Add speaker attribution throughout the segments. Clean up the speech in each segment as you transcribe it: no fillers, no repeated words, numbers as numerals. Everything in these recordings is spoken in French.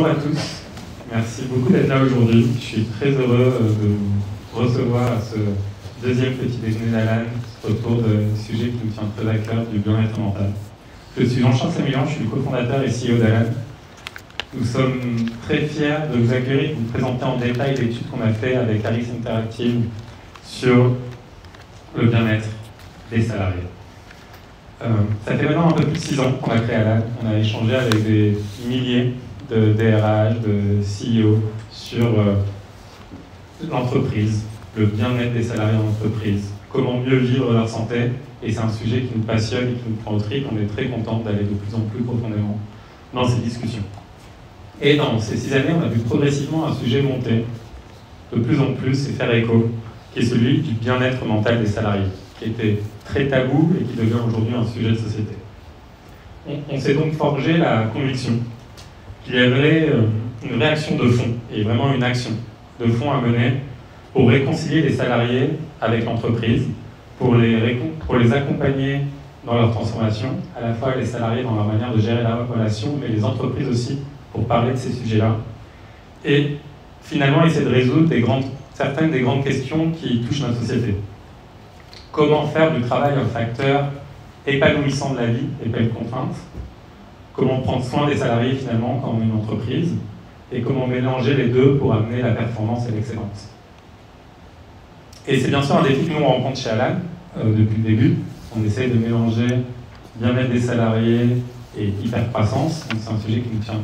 Speaker 1: Bonjour à tous, merci beaucoup d'être là aujourd'hui. Je suis très heureux de vous recevoir à ce deuxième petit déjeuner d'Alan autour d'un sujet qui nous tient très à cœur, du bien-être mental. Je suis Jean-Charles Sémillan, je suis le cofondateur et CEO d'Alan. Nous sommes très fiers de vous accueillir et de vous présenter en détail l'étude qu'on a fait avec Harris Interactive sur le bien-être des salariés. Ça fait maintenant un peu plus de 6 ans qu'on a créé Alan. On a échangé avec des milliers de DRH, de CEO sur l'entreprise, le bien-être des salariés en entreprise, comment mieux vivre leur santé. Et c'est un sujet qui nous passionne et qui nous prend au trip. On est très content d'aller de plus en plus profondément dans ces discussions. Et dans ces 6 années, on a vu progressivement un sujet monter de plus en plus et faire écho, qui est celui du bien-être mental des salariés, qui était très tabou et qui devient aujourd'hui un sujet de société. On s'est donc forgé la conviction qu'il y avait une réaction de fond, et vraiment une action de fond à mener pour réconcilier les salariés avec l'entreprise, pour les accompagner dans leur transformation, à la fois les salariés dans leur manière de gérer la relation, mais les entreprises aussi, pour parler de ces sujets-là. Et finalement, essayer de résoudre certaines des grandes questions qui touchent notre société. Comment faire du travail un facteur épanouissant de la vie et pas une contrainte? Comment prendre soin des salariés finalement quand on est une entreprise? Et comment mélanger les deux pour amener la performance et l'excellence? Et c'est bien sûr un défi que nous on rencontre chez Alan depuis le début. On essaye de mélanger bien-être des salariés et hyper-croissance. Donc c'est un sujet qui nous tient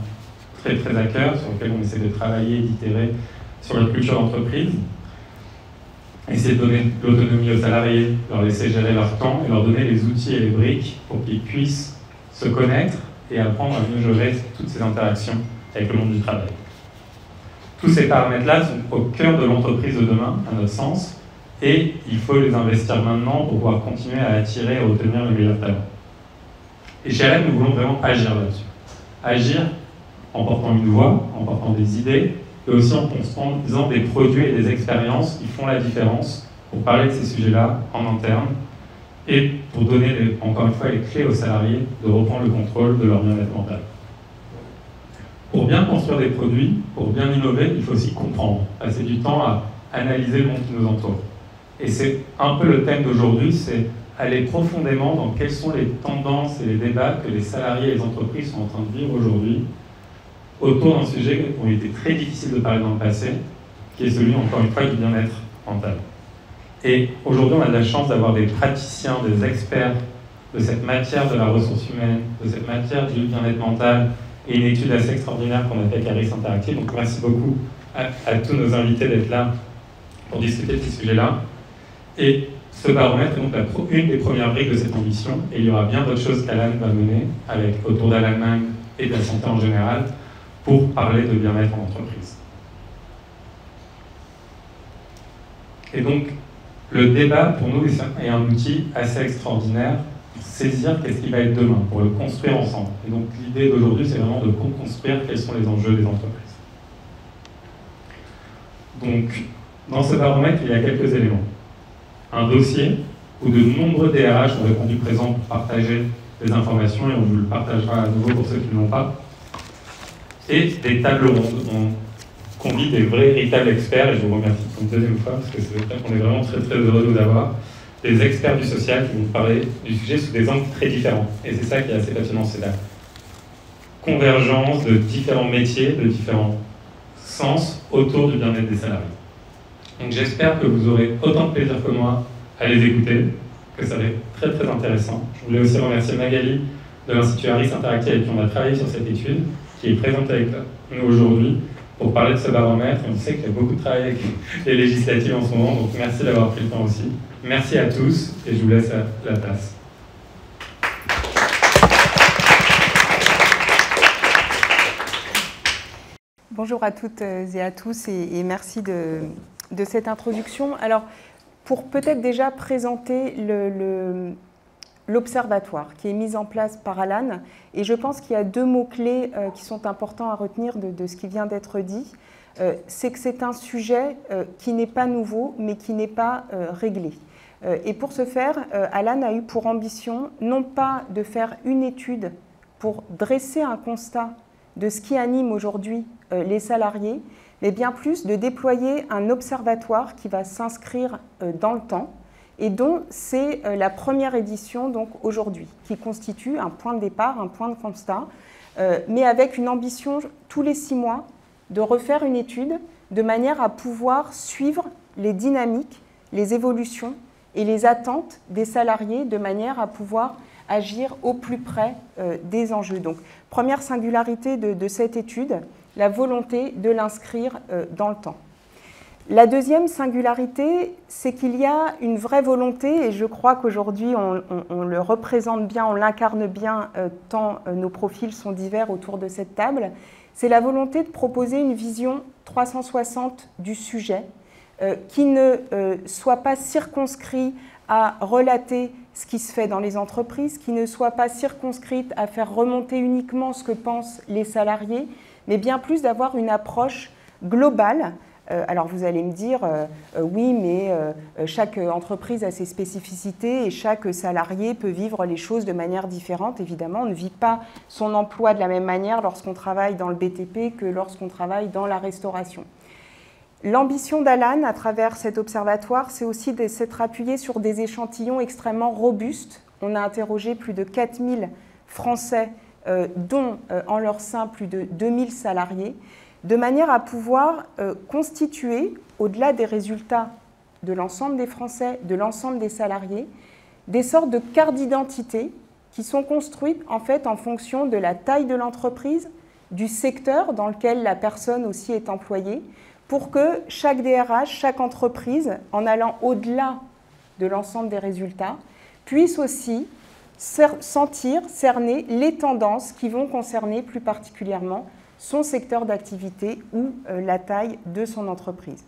Speaker 1: très très à cœur, sur lequel on essaie de travailler et d'itérer sur la culture d'entreprise. Essayer de donner de l'autonomie aux salariés, leur laisser gérer leur temps et leur donner les outils et les briques pour qu'ils puissent se connaître et apprendre à mieux gérer toutes ces interactions avec le monde du travail. Tous ces paramètres-là sont au cœur de l'entreprise de demain, à notre sens, et il faut les investir maintenant pour pouvoir continuer à attirer et à obtenir les meilleurs talents. Et chez Alan, nous voulons vraiment agir là-dessus. Agir en portant une voix, en portant des idées, et aussi en construisant des produits et des expériences qui font la différence pour parler de ces sujets-là en interne et pour donner, encore une fois, les clés aux salariés de reprendre le contrôle de leur bien-être mental. Pour bien construire des produits, pour bien innover, il faut aussi comprendre, passer du temps à analyser le monde qui nous entoure. Et c'est un peu le thème d'aujourd'hui, c'est aller profondément dans quelles sont les tendances et les débats que les salariés et les entreprises sont en train de vivre aujourd'hui autour d'un sujet qui a été très difficile de parler dans le passé, qui est celui, encore une fois, du bien-être mental. Et aujourd'hui, on a de la chance d'avoir des praticiens, des experts de cette matière de la ressource humaine, de cette matière du bien-être mental, et une étude assez extraordinaire qu'on a fait avec Harris Interactive. Donc merci beaucoup à tous nos invités d'être là pour discuter de ces sujets-là. Et ce baromètre est donc une des premières briques de cette ambition, et il y aura bien d'autres choses qu'Alan va mener autour d'Alan Mang et de la santé en général, pour parler de bien-être en entreprise. Et donc, le débat, pour nous, est un outil assez extraordinaire pour saisir qu'est-ce qui va être demain, pour le construire ensemble. Et donc, l'idée d'aujourd'hui, c'est vraiment de co-construire quels sont les enjeux des entreprises. Donc, dans ce baromètre, il y a quelques éléments. Un dossier où de nombreux DRH ont répondu présents pour partager des informations, et on vous le partagera à nouveau pour ceux qui ne l'ont pas. Et des tables rondes. On convie des véritables experts, et je vous remercie pour une deuxième fois, parce que c'est vrai qu'on est vraiment très très heureux de vous avoir, des experts du social qui vont parler du sujet sous des angles très différents. Et c'est ça qui est assez passionnant, c'est la convergence de différents métiers, de différents sens autour du bien-être des salariés. Donc j'espère que vous aurez autant de plaisir que moi à les écouter, que ça va être très très intéressant. Je voulais aussi remercier Magali de l'Institut Harris Interactive avec qui on a travaillé sur cette étude, qui est présente avec nous aujourd'hui pour parler de ce baromètre. Et on sait qu'il y a beaucoup de travail avec les législatives en ce moment, donc merci d'avoir pris le temps aussi. Merci à tous, et je vous laisse la place.
Speaker 2: Bonjour à toutes et à tous, et merci de cette introduction. Alors, pour peut-être déjà présenter l'observatoire qui est mis en place par Alan, et je pense qu'il y a 2 mots-clés qui sont importants à retenir de ce qui vient d'être dit. C'est que c'est un sujet qui n'est pas nouveau, mais qui n'est pas réglé. Et pour ce faire, Alan a eu pour ambition non pas de faire une étude pour dresser un constat de ce qui anime aujourd'hui les salariés, mais bien plus de déployer un observatoire qui va s'inscrire dans le temps et dont c'est la première édition donc aujourd'hui, qui constitue un point de départ, un point de constat, mais avec une ambition tous les 6 mois de refaire une étude de manière à pouvoir suivre les dynamiques, les évolutions et les attentes des salariés de manière à pouvoir agir au plus près des enjeux. Donc, première singularité de cette étude, la volonté de l'inscrire dans le temps. La deuxième singularité, c'est qu'il y a une vraie volonté, et je crois qu'aujourd'hui on le représente bien, on l'incarne bien, tant nos profils sont divers autour de cette table, c'est la volonté de proposer une vision 360 du sujet, qui ne soit pas circonscrit à relater ce qui se fait dans les entreprises, qui ne soit pas circonscrite à faire remonter uniquement ce que pensent les salariés, mais bien plus d'avoir une approche globale. Alors vous allez me dire, oui, mais chaque entreprise a ses spécificités et chaque salarié peut vivre les choses de manière différente. Évidemment, on ne vit pas son emploi de la même manière lorsqu'on travaille dans le BTP que lorsqu'on travaille dans la restauration. L'ambition d'Alan, à travers cet observatoire, c'est aussi de s'être appuyé sur des échantillons extrêmement robustes. On a interrogé plus de 4000 Français, dont en leur sein plus de 2000 salariés, de manière à pouvoir constituer, au-delà des résultats de l'ensemble des Français, de l'ensemble des salariés, des sortes de cartes d'identité qui sont construites en fait en fonction de la taille de l'entreprise, du secteur dans lequel la personne aussi est employée, pour que chaque DRH, chaque entreprise, en allant au-delà de l'ensemble des résultats, puisse aussi sentir, cerner les tendances qui vont concerner plus particulièrement son secteur d'activité ou la taille de son entreprise.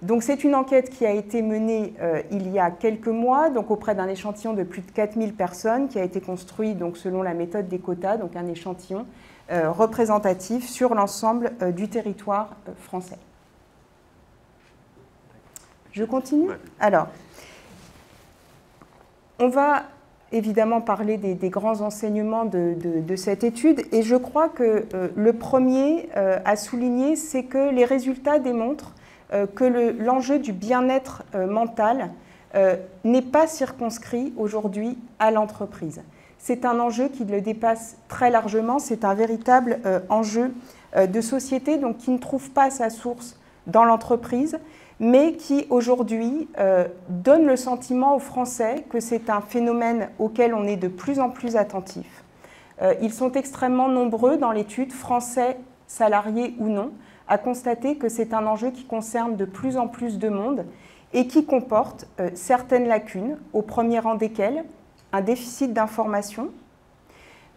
Speaker 2: Donc c'est une enquête qui a été menée il y a quelques mois, donc auprès d'un échantillon de plus de 4000 personnes, qui a été construit donc, selon la méthode des quotas, donc un échantillon représentatif sur l'ensemble du territoire français. Je continue ? Alors, on va évidemment parler des grands enseignements de cette étude, et je crois que le premier à souligner, c'est que les résultats démontrent que l'enjeu du bien-être mental n'est pas circonscrit aujourd'hui à l'entreprise. C'est un enjeu qui le dépasse très largement, c'est un véritable enjeu de société, donc qui ne trouve pas sa source dans l'entreprise, mais qui aujourd'hui donne le sentiment aux Français que c'est un phénomène auquel on est de plus en plus attentif. Ils sont extrêmement nombreux dans l'étude, Français, salariés ou non, à constater que c'est un enjeu qui concerne de plus en plus de monde et qui comporte certaines lacunes, au premier rang desquelles un déficit d'information,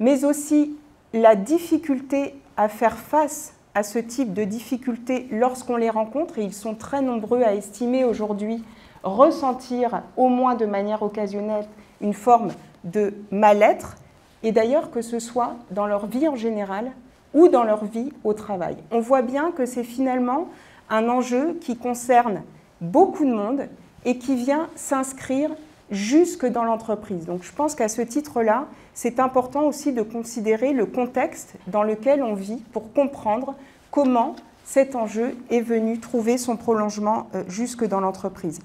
Speaker 2: mais aussi la difficulté à faire face à ce type de difficultés lorsqu'on les rencontre, et ils sont très nombreux à estimer aujourd'hui ressentir, au moins de manière occasionnelle, une forme de mal-être, et d'ailleurs que ce soit dans leur vie en général ou dans leur vie au travail. On voit bien que c'est finalement un enjeu qui concerne beaucoup de monde et qui vient s'inscrire jusque dans l'entreprise. Donc je pense qu'à ce titre-là, c'est important aussi de considérer le contexte dans lequel on vit pour comprendre comment cet enjeu est venu trouver son prolongement jusque dans l'entreprise.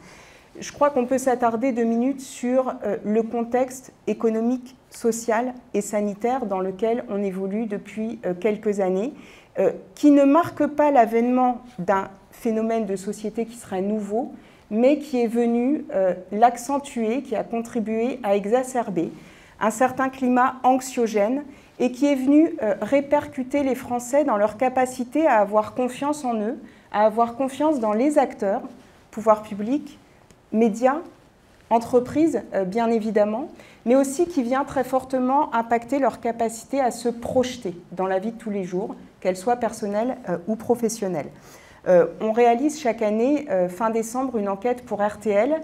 Speaker 2: Je crois qu'on peut s'attarder 2 minutes sur le contexte économique, social et sanitaire dans lequel on évolue depuis quelques années, qui ne marque pas l'avènement d'un phénomène de société qui serait nouveau, mais qui est venu l'accentuer, qui a contribué à exacerber un certain climat anxiogène et qui est venu répercuter les Français dans leur capacité à avoir confiance en eux, à avoir confiance dans les acteurs, pouvoirs publics, médias, entreprises bien évidemment, mais aussi qui vient très fortement impacter leur capacité à se projeter dans la vie de tous les jours, qu'elle soit personnelle ou professionnelle. On réalise chaque année, fin décembre, une enquête pour RTL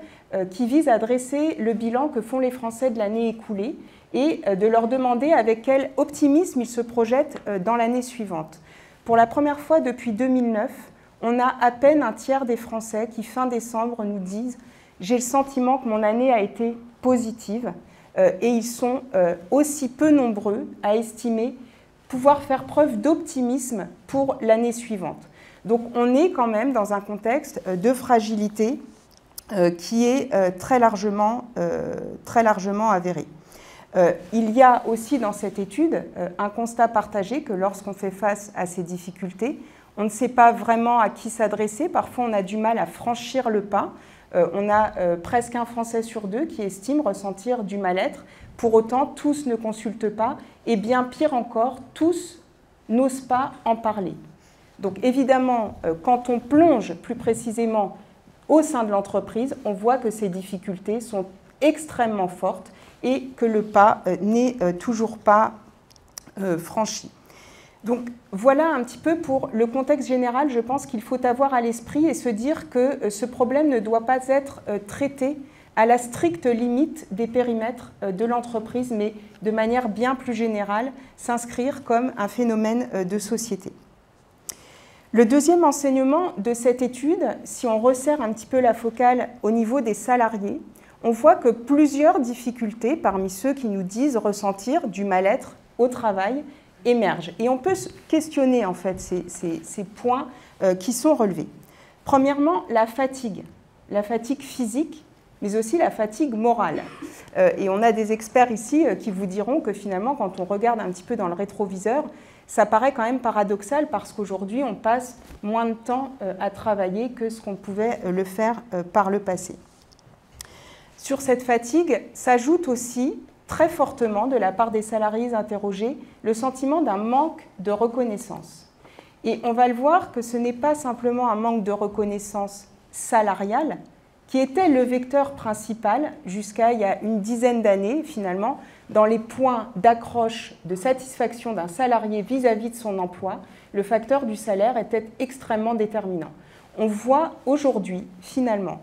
Speaker 2: qui vise à dresser le bilan que font les Français de l'année écoulée et de leur demander avec quel optimisme ils se projettent dans l'année suivante. Pour la première fois depuis 2009, on a à peine un tiers des Français qui, fin décembre, nous disent « j'ai le sentiment que mon année a été positive » et ils sont aussi peu nombreux à estimer pouvoir faire preuve d'optimisme pour l'année suivante. Donc on est quand même dans un contexte de fragilité qui est très largement avéré. Il y a aussi dans cette étude un constat partagé que lorsqu'on fait face à ces difficultés, on ne sait pas vraiment à qui s'adresser. Parfois, on a du mal à franchir le pas. On a presque un Français sur deux qui estime ressentir du mal-être. Pour autant, tous ne consultent pas. Et bien pire encore, tous n'osent pas en parler. Donc évidemment, quand on plonge plus précisément au sein de l'entreprise, on voit que ces difficultés sont extrêmement fortes et que le pas n'est toujours pas franchi. Donc voilà un petit peu pour le contexte général. Je pense qu'il faut avoir à l'esprit et se dire que ce problème ne doit pas être traité à la stricte limite des périmètres de l'entreprise, mais de manière bien plus générale, s'inscrire comme un phénomène de société. Le deuxième enseignement de cette étude, si on resserre un petit peu la focale au niveau des salariés, on voit que plusieurs difficultés parmi ceux qui nous disent ressentir du mal-être au travail émergent. Et on peut questionner en fait ces points qui sont relevés. Premièrement, la fatigue physique, mais aussi la fatigue morale. Et on a des experts ici qui vous diront que finalement, quand on regarde un petit peu dans le rétroviseur, ça paraît quand même paradoxal parce qu'aujourd'hui, on passe moins de temps à travailler que ce qu'on pouvait le faire par le passé. Sur cette fatigue s'ajoute aussi très fortement de la part des salariés interrogés le sentiment d'un manque de reconnaissance. Et on va le voir que ce n'est pas simplement un manque de reconnaissance salariale qui était le vecteur principal jusqu'à il y a une dizaine d'années finalement dans les points d'accroche de satisfaction d'un salarié vis-à-vis de son emploi, le facteur du salaire était extrêmement déterminant. On voit aujourd'hui finalement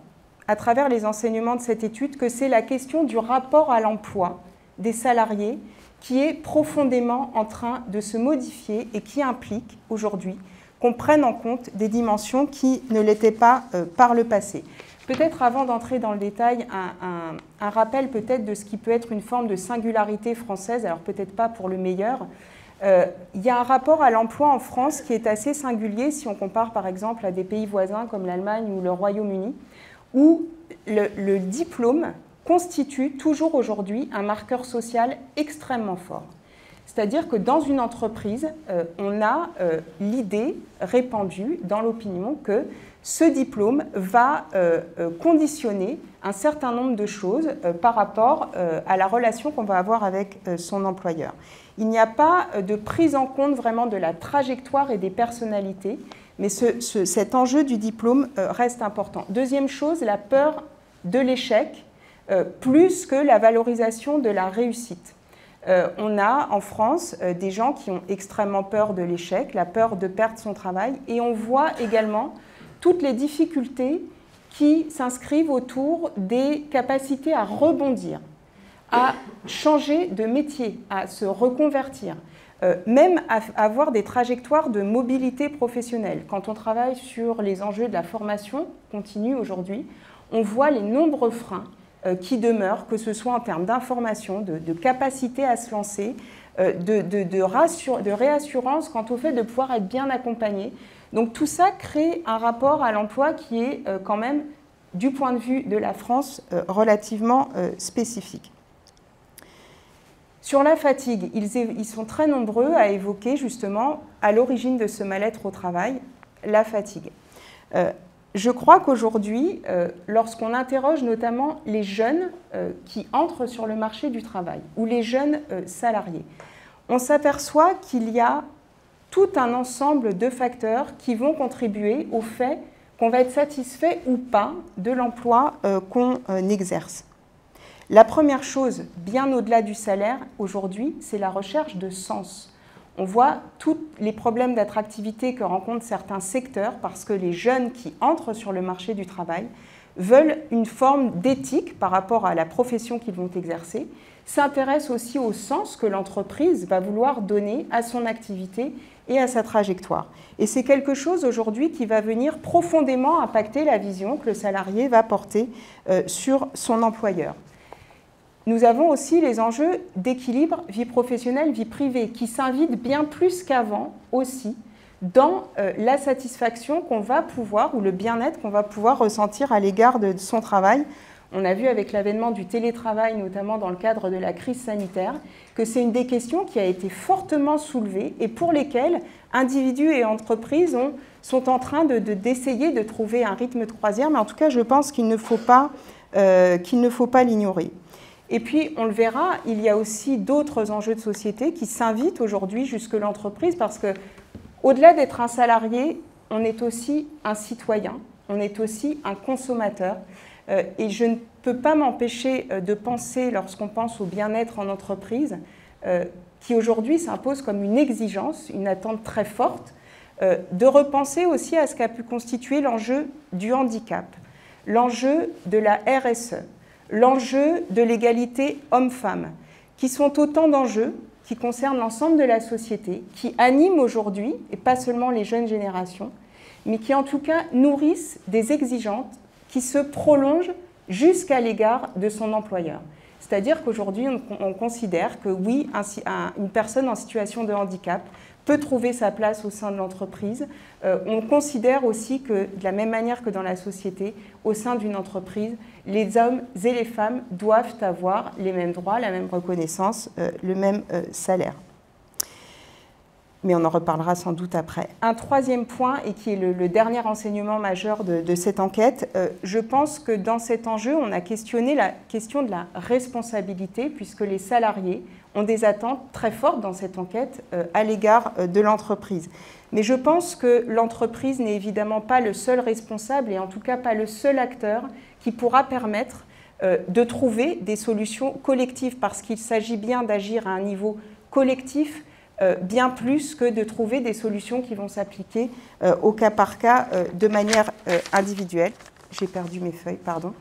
Speaker 2: à travers les enseignements de cette étude que c'est la question du rapport à l'emploi des salariés qui est profondément en train de se modifier et qui implique aujourd'hui qu'on prenne en compte des dimensions qui ne l'étaient pas par le passé. Peut-être avant d'entrer dans le détail, un rappel peut-être de ce qui peut être une forme de singularité française, alors peut-être pas pour le meilleur. Il y a un rapport à l'emploi en France qui est assez singulier si on compare par exemple à des pays voisins comme l'Allemagne ou le Royaume-Uni, où le diplôme constitue toujours aujourd'hui un marqueur social extrêmement fort. C'est-à-dire que dans une entreprise, on a l'idée répandue dans l'opinion que ce diplôme va conditionner un certain nombre de choses par rapport à la relation qu'on va avoir avec son employeur. Il n'y a pas de prise en compte vraiment de la trajectoire et des personnalités, mais cet enjeu du diplôme reste important. Deuxième chose, la peur de l'échec, plus que la valorisation de la réussite. On a en France des gens qui ont extrêmement peur de l'échec, la peur de perdre son travail, et on voit également toutes les difficultés qui s'inscrivent autour des capacités à rebondir, à changer de métier, à se reconvertir, même à avoir des trajectoires de mobilité professionnelle. Quand on travaille sur les enjeux de la formation continue aujourd'hui, on voit les nombreux freins qui demeurent, que ce soit en termes d'information, de capacité à se lancer, de réassurance quant au fait de pouvoir être bien accompagné. Donc tout ça crée un rapport à l'emploi qui est quand même, du point de vue de la France, relativement spécifique. Sur la fatigue, ils sont très nombreux à évoquer justement à l'origine de ce mal-être au travail, la fatigue. Je crois qu'aujourd'hui, lorsqu'on interroge notamment les jeunes qui entrent sur le marché du travail ou les jeunes salariés, on s'aperçoit qu'il y a tout un ensemble de facteurs qui vont contribuer au fait qu'on va être satisfait ou pas de l'emploi qu'on exerce. La première chose, bien au-delà du salaire, aujourd'hui, c'est la recherche de sens. On voit tous les problèmes d'attractivité que rencontrent certains secteurs parce que les jeunes qui entrent sur le marché du travail veulent une forme d'éthique par rapport à la profession qu'ils vont exercer, s'intéressent aussi au sens que l'entreprise va vouloir donner à son activité et à sa trajectoire. Et c'est quelque chose aujourd'hui qui va venir profondément impacter la vision que le salarié va porter sur son employeur. nous avons aussi les enjeux d'équilibre vie professionnelle, vie privée, qui s'invitent bien plus qu'avant aussi dans la satisfaction qu'on va pouvoir, ou le bien-être qu'on va pouvoir ressentir à l'égard de son travail. On a vu avec l'avènement du télétravail, notamment dans le cadre de la crise sanitaire, que c'est une des questions qui a été fortement soulevée et pour lesquelles individus et entreprises sont en train d'essayer de trouver un rythme de croisière, mais en tout cas, je pense qu'il ne faut pas l'ignorer. Et puis, on le verra, il y a aussi d'autres enjeux de société qui s'invitent aujourd'hui jusque l'entreprise parce que, au-delà d'être un salarié, on est aussi un citoyen, on est aussi un consommateur. Et je ne peux pas m'empêcher de penser, lorsqu'on pense au bien-être en entreprise, qui aujourd'hui s'impose comme une exigence, une attente très forte, de repenser aussi à ce qu'a pu constituer l'enjeu du handicap, l'enjeu de la RSE, l'enjeu de l'égalité homme-femme, qui sont autant d'enjeux qui concernent l'ensemble de la société, qui animent aujourd'hui, et pas seulement les jeunes générations, mais qui en tout cas nourrissent des exigences qui se prolongent jusqu'à l'égard de son employeur. C'est-à-dire qu'aujourd'hui, on considère que oui, une personne en situation de handicap peut trouver sa place au sein de l'entreprise. On considère aussi que, de la même manière que dans la société, au sein d'une entreprise, les hommes et les femmes doivent avoir les mêmes droits, la même reconnaissance, le même salaire. Mais on en reparlera sans doute après. Un troisième point, et qui est le dernier enseignement majeur de cette enquête, je pense que dans cet enjeu, on a questionné la question de la responsabilité, puisque les salariés ont des attentes très fortes dans cette enquête à l'égard de l'entreprise. Mais je pense que l'entreprise n'est évidemment pas le seul responsable, et en tout cas pas le seul acteur qui pourra permettre de trouver des solutions collectives, parce qu'il s'agit bien d'agir à un niveau collectif, bien plus que de trouver des solutions qui vont s'appliquer au cas par cas de manière individuelle. J'ai perdu mes feuilles, pardon.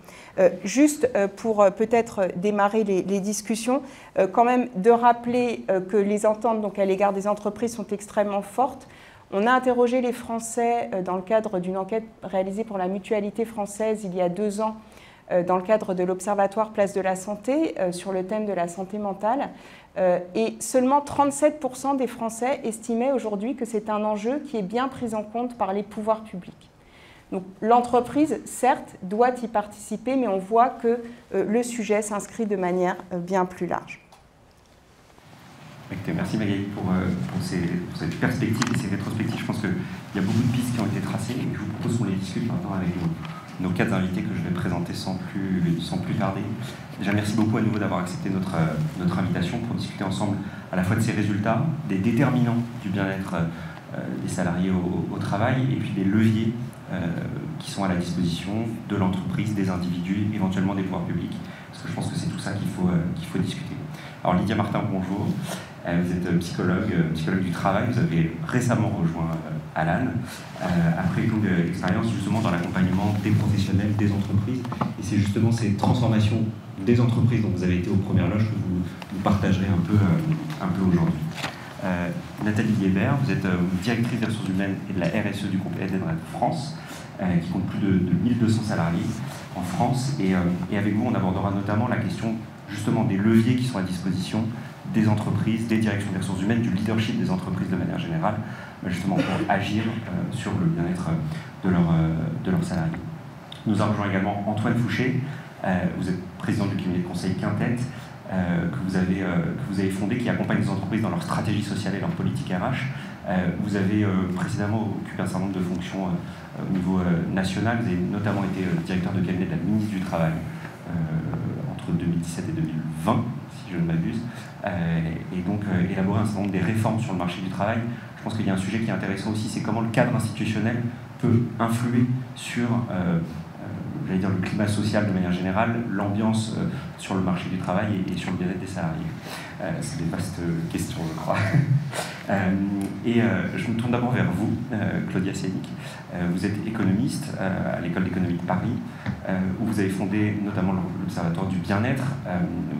Speaker 2: Juste pour peut-être démarrer les discussions, quand même de rappeler que les ententes donc, à l'égard des entreprises sont extrêmement fortes. On a interrogé les Français dans le cadre d'une enquête réalisée pour la Mutualité française il y a 2 ans, dans le cadre de l'Observatoire Place de la Santé, sur le thème de la santé mentale. Et seulement 37% des Français estimaient aujourd'hui que c'est un enjeu qui est bien pris en compte par les pouvoirs publics. Donc l'entreprise, certes, doit y participer, mais on voit que le sujet s'inscrit de manière bien plus large.
Speaker 3: Merci Magali pour cette perspective et ces rétrospectives. Je pense qu'il y a beaucoup de pistes qui ont été tracées et je vous propose qu'on les discute maintenant avec nos 4 invités que je vais présenter sans plus tarder. Déjà, merci beaucoup à nouveau d'avoir accepté notre invitation pour discuter ensemble à la fois de ces résultats, des déterminants du bien-être des salariés au travail et puis des leviers qui sont à la disposition de l'entreprise, des individus, éventuellement des pouvoirs publics. Parce que je pense que c'est tout ça qu'il faut discuter. Alors Lydia Martin, bonjour. Vous êtes psychologue du travail. Vous avez récemment rejoint Alan après une longue expérience justement dans l'accompagnement des professionnels, des entreprises. Et c'est justement ces transformations des entreprises dont vous avez été aux premières loges que vous partagerez un peu aujourd'hui. Nathalie Guébert, vous êtes directrice des ressources humaines et de la RSE du groupe Edenred France, qui compte plus de 1200 salariés en France. Et avec vous, on abordera notamment la question justement des leviers qui sont à disposition des entreprises, des directions des ressources humaines, du leadership des entreprises de manière générale, justement pour agir sur le bien-être de leurs salariés. Nous avons rejoint également Antoine Fouché. Vous êtes président du cabinet de conseil Quintet, que vous avez fondé, qui accompagne les entreprises dans leur stratégie sociale et leur politique RH. Vous avez précédemment occupé un certain nombre de fonctions au niveau national. Vous avez notamment été directeur de cabinet de la ministre du Travail entre 2017 et 2020, si je ne m'abuse, et donc élaborer un certain nombre des réformes sur le marché du travail. Je pense qu'il y a un sujet qui est intéressant aussi, c'est comment le cadre institutionnel peut influer sur j'allais dire le climat social de manière générale, l'ambiance sur le marché du travail et sur le bien-être des salariés. C'est des vastes questions, je crois. Je me tourne d'abord vers vous, Claudia Sianic. Vous êtes économiste à l'École d'économie de Paris, où vous avez fondé notamment l'Observatoire du bien-être.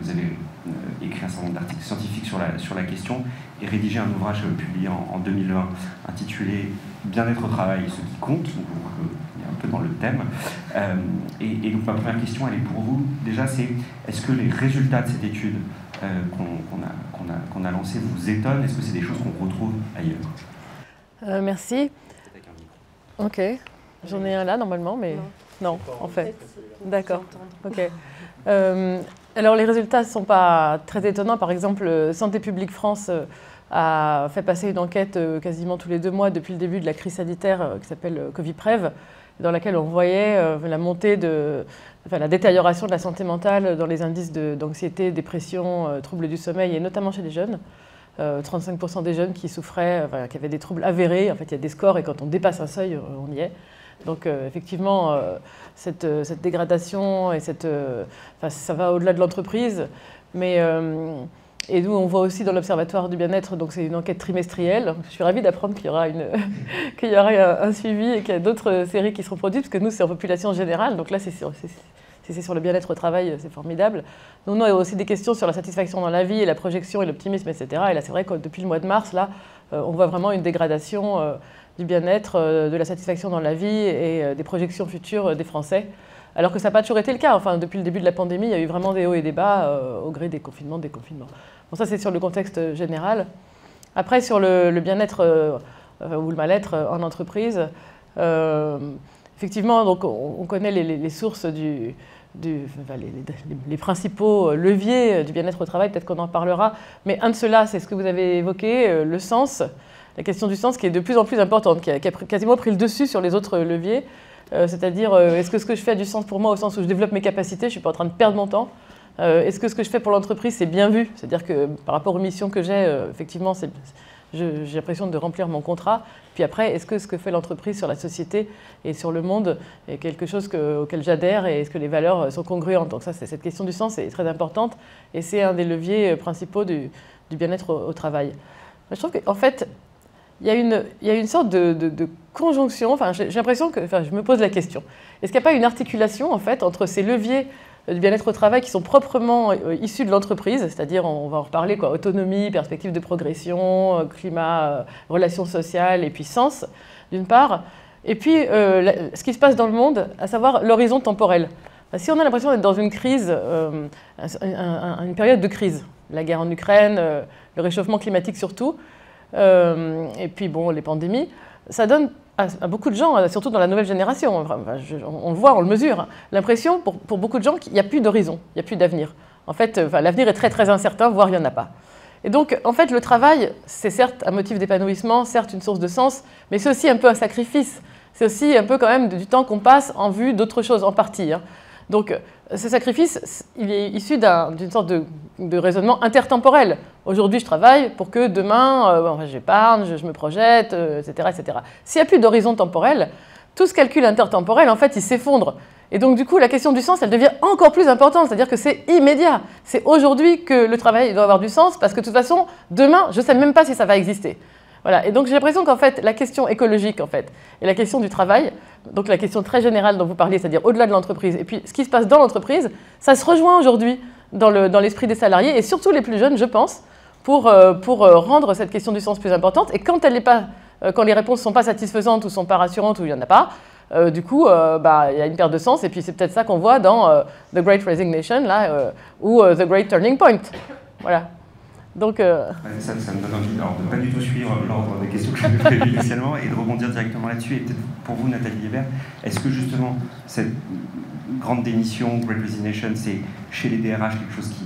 Speaker 3: Vous avez écrit un certain nombre d'articles scientifiques sur la question et rédigé un ouvrage publié en 2020 intitulé « bien-être au travail, ce qui compte, donc on est un peu dans le thème. Et donc ma première question, elle est pour vous. Déjà, c'est est-ce que les résultats de cette étude qu'on a lancée vous étonnent? Est-ce que c'est des choses qu'on retrouve ailleurs?
Speaker 4: Merci. Ok. J'en ai un là normalement, mais non en fait. D'accord. Ok. Alors les résultats ne sont pas très étonnants. Par exemple, Santé publique France a fait passer une enquête quasiment tous les 2 mois depuis le début de la crise sanitaire qui s'appelle Covid-Prév, dans laquelle on voyait la montée la détérioration de la santé mentale dans les indices d'anxiété, dépression, troubles du sommeil, et notamment chez les jeunes. 35% des jeunes qui souffraient, qui avaient des troubles avérés. En fait, il y a des scores et quand on dépasse un seuil, on y est. Donc effectivement, cette dégradation, et ça va au-delà de l'entreprise. Et nous, on voit aussi dans l'Observatoire du bien-être, donc c'est une enquête trimestrielle. Je suis ravie d'apprendre qu'il y aura, qu'il y aura un suivi et qu'il y a d'autres séries qui seront produites, parce que nous, c'est en population générale. Donc là, si c'est sur le bien-être au travail, c'est formidable. Nous, on a aussi des questions sur la satisfaction dans la vie et la projection et l'optimisme, etc. Et là, c'est vrai que depuis le mois de mars, là, on voit vraiment une dégradation du bien-être, de la satisfaction dans la vie et des projections futures des Français. Alors que ça n'a pas toujours été le cas. Enfin, depuis le début de la pandémie, il y a eu vraiment des hauts et des bas au gré des confinements, déconfinements. Bon, ça, c'est sur le contexte général. Après, sur le bien-être ou le mal-être en entreprise, effectivement, donc, on connaît les sources les principaux leviers du bien-être au travail, peut-être qu'on en parlera. Mais un de ceux-là, c'est ce que vous avez évoqué, le sens, la question du sens qui est de plus en plus importante, qui a quasiment pris le dessus sur les autres leviers. C'est-à-dire, est-ce que ce que je fais a du sens pour moi au sens où je développe mes capacités, je ne suis pas en train de perdre mon temps? Est-ce que ce que je fais pour l'entreprise, c'est bien vu? C'est-à-dire que par rapport aux missions que j'ai, effectivement, j'ai l'impression de remplir mon contrat. Puis après, est-ce que ce que fait l'entreprise sur la société et sur le monde est quelque chose auquel j'adhère et est-ce que les valeurs sont congruentes? Donc ça, cette question du sens est très importante et c'est un des leviers principaux du bien-être au travail. Je trouve qu'en fait, il y a une sorte de conjonction, enfin, j'ai l'impression que, je me pose la question, est-ce qu'il n'y a pas une articulation en fait entre ces leviers du bien-être au travail qui sont proprement issus de l'entreprise, c'est-à-dire, on va en reparler, autonomie, perspective de progression, climat, relations sociales et puis sens, d'une part, et puis ce qui se passe dans le monde, à savoir l'horizon temporel. Si on a l'impression d'être dans une crise, une période de crise, la guerre en Ukraine, le réchauffement climatique surtout, et puis bon, les pandémies, ça donne à beaucoup de gens, surtout dans la nouvelle génération, on le voit, on le mesure, l'impression pour beaucoup de gens qu'il n'y a plus d'horizon, il n'y a plus d'avenir. En fait, l'avenir est très très incertain, voire il n'y en a pas. Et donc, en fait, le travail, c'est certes un motif d'épanouissement, certes une source de sens, mais c'est aussi un peu un sacrifice. C'est aussi un peu quand même du temps qu'on passe en vue d'autres choses, en partie. Donc, ce sacrifice, il est issu d'une sorte de raisonnement intertemporel. Aujourd'hui, je travaille pour que demain, j'épargne, je me projette, etc. etc. S'il n'y a plus d'horizon temporel, tout ce calcul intertemporel, en fait, il s'effondre. Et donc, du coup, la question du sens, elle devient encore plus importante. C'est-à-dire que c'est immédiat. C'est aujourd'hui que le travail doit avoir du sens, parce que de toute façon, demain, je ne sais même pas si ça va exister. Voilà. Et donc, j'ai l'impression qu'en fait, la question écologique, en fait, et la question du travail, donc la question très générale dont vous parliez, c'est-à-dire au-delà de l'entreprise, et puis ce qui se passe dans l'entreprise, ça se rejoint aujourd'hui dans l'esprit des salariés, et surtout les plus jeunes, je pense, pour rendre cette question du sens plus importante. Et quand les réponses ne sont pas satisfaisantes ou ne sont pas rassurantes ou il n'y en a pas, du coup, il y a une perte de sens. Et puis c'est peut-être ça qu'on voit dans The Great Resignation là, ou The Great Turning Point. Voilà. Donc,
Speaker 3: ça me donne envie de ne pas du tout suivre l'ordre des questions que j'avais prévues initialement et de rebondir directement là-dessus. Et peut-être pour vous, Nathalie Hébert, est-ce que justement cette grande démission, Great Resignation, c'est chez les DRH quelque chose qui...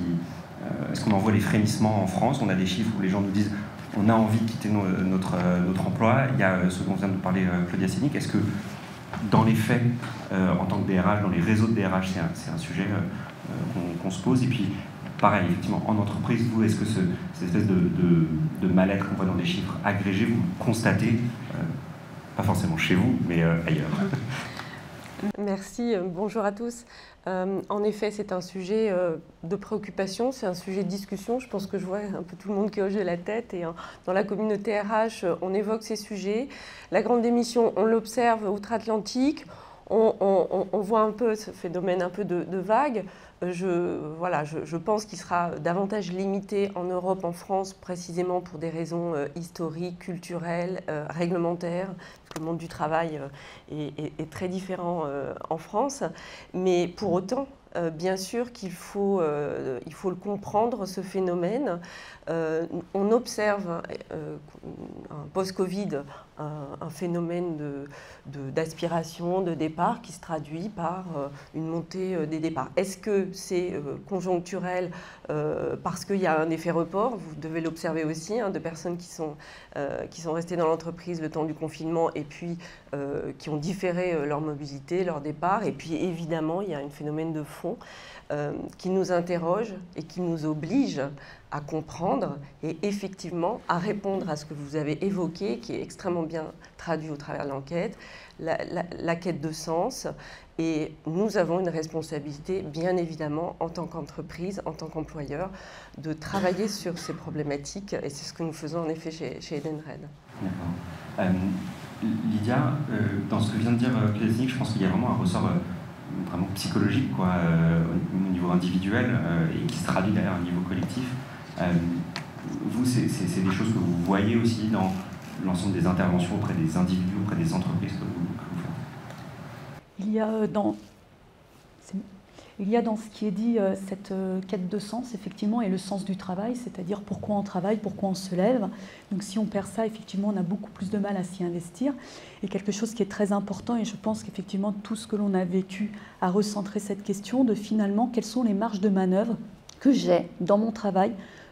Speaker 3: est-ce qu'on en voit les frémissements en France? On a des chiffres où les gens nous disent on a envie de quitter notre emploi. Il y a ce dont vient de parler Claudia Sénic. Est-ce que dans les faits, en tant que DRH, dans les réseaux de DRH, c'est un sujet qu'on se pose? Et puis, pareil, effectivement, en entreprise, vous, est-ce que cette espèce de mal-être qu'on voit dans les chiffres agrégés, vous le constatez, pas forcément chez vous, mais ailleurs?
Speaker 5: Merci, bonjour à tous. En effet, c'est un sujet de préoccupation, c'est un sujet de discussion. Je pense que je vois un peu tout le monde qui hoche de la tête et dans la communauté RH, on évoque ces sujets. La grande démission, on l'observe outre-Atlantique. On voit un peu ce phénomène un peu de vague. Je pense qu'il sera davantage limité en Europe, en France, précisément pour des raisons historiques, culturelles, réglementaires. le monde du travail est très différent en France. Mais pour autant, bien sûr qu'il faut le comprendre, ce phénomène. On observe, post-Covid, un phénomène d'aspiration, de départ qui se traduit par une montée des départs. Est-ce que c'est conjoncturel parce qu'il y a un effet report? Vous devez l'observer aussi, hein, de personnes qui sont restées dans l'entreprise le temps du confinement et puis qui ont différé leur mobilité, leur départ. Et puis évidemment, il y a un phénomène de fond qui nous interroge et qui nous oblige à comprendre et effectivement à répondre à ce que vous avez évoqué, qui est extrêmement bien traduit au travers de l'enquête, la quête de sens. Et nous avons une responsabilité, bien évidemment, en tant qu'entreprise, en tant qu'employeur, de travailler sur ces problématiques. Et c'est ce que nous faisons en effet chez Edenred.
Speaker 3: D'accord. Lydia, dans ce que vient de dire Claire, je pense qu'il y a vraiment un ressort vraiment psychologique, quoi, au niveau individuel et qui se traduit derrière un niveau collectif. Vous, c'est des choses que vous voyez aussi dans l'ensemble des interventions auprès des individus, auprès des entreprises que vous faites?
Speaker 6: Il y a dans ce qui est dit cette quête de sens, effectivement, et le sens du travail, c'est-à-dire pourquoi on travaille, pourquoi on se lève. Donc si on perd ça, effectivement, on a beaucoup plus de mal à s'y investir. Et quelque chose qui est très important, et je pense qu'effectivement, tout ce que l'on a vécu a recentré cette question de finalement, quelles sont les marges de manœuvre que j'ai dans mon travail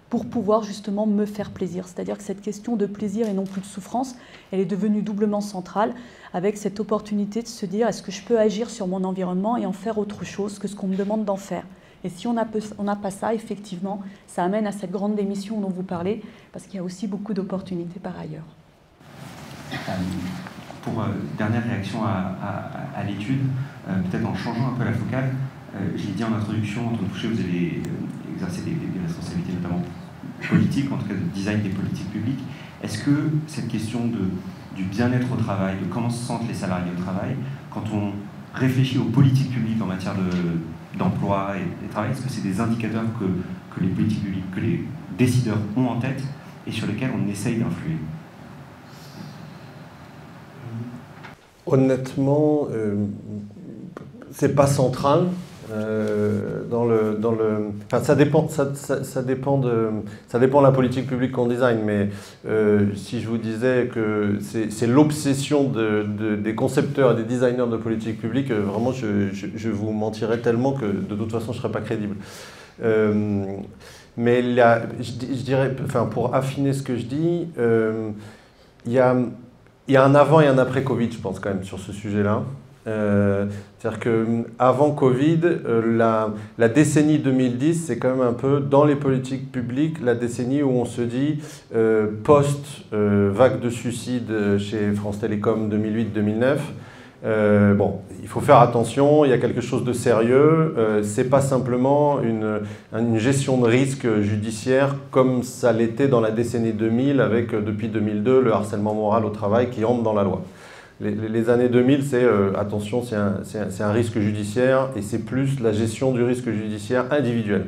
Speaker 6: pour pouvoir justement me faire plaisir. C'est-à-dire que cette question de plaisir et non plus de souffrance, elle est devenue doublement centrale avec cette opportunité de se dire est-ce que je peux agir sur mon environnement et en faire autre chose que ce qu'on me demande d'en faire. Et si on n'a pas ça, effectivement, ça amène à cette grande démission dont vous parlez, parce qu'il y a aussi beaucoup d'opportunités par ailleurs.
Speaker 3: Pour dernière réaction à l'étude, peut-être en changeant un peu la focale, j'ai dit en introduction, en tant que touché, vous avez exercé des responsabilités notamment politiques, en tout cas de design des politiques publiques. Est-ce que cette question du bien-être au travail, de comment se sentent les salariés au travail, quand on réfléchit aux politiques publiques en matière d'emploi et de travail, est-ce que c'est des indicateurs que les politiques publiques, que les décideurs ont en tête et sur lesquels on essaye d'influer?
Speaker 7: Honnêtement, c'est pas central. Enfin, ça dépend de la politique publique qu'on design, mais si je vous disais que c'est l'obsession des concepteurs et des designers de politique publique, vraiment je vous mentirais tellement que de toute façon je ne serais pas crédible. Mais je dirais, enfin, pour affiner ce que je dis, il y a un avant et un après Covid, je pense quand même, sur ce sujet-là. C'est-à-dire qu'avant Covid, la décennie 2010, c'est quand même un peu, dans les politiques publiques, la décennie où on se dit, post-vague de suicides chez France Télécom 2008-2009, bon, il faut faire attention, il y a quelque chose de sérieux, c'est pas simplement une gestion de risque judiciaire comme ça l'était dans la décennie 2000 avec, depuis 2002, le harcèlement moral au travail qui entre dans la loi. Les années 2000, c'est attention, c'est un risque judiciaire et c'est plus la gestion du risque judiciaire individuel.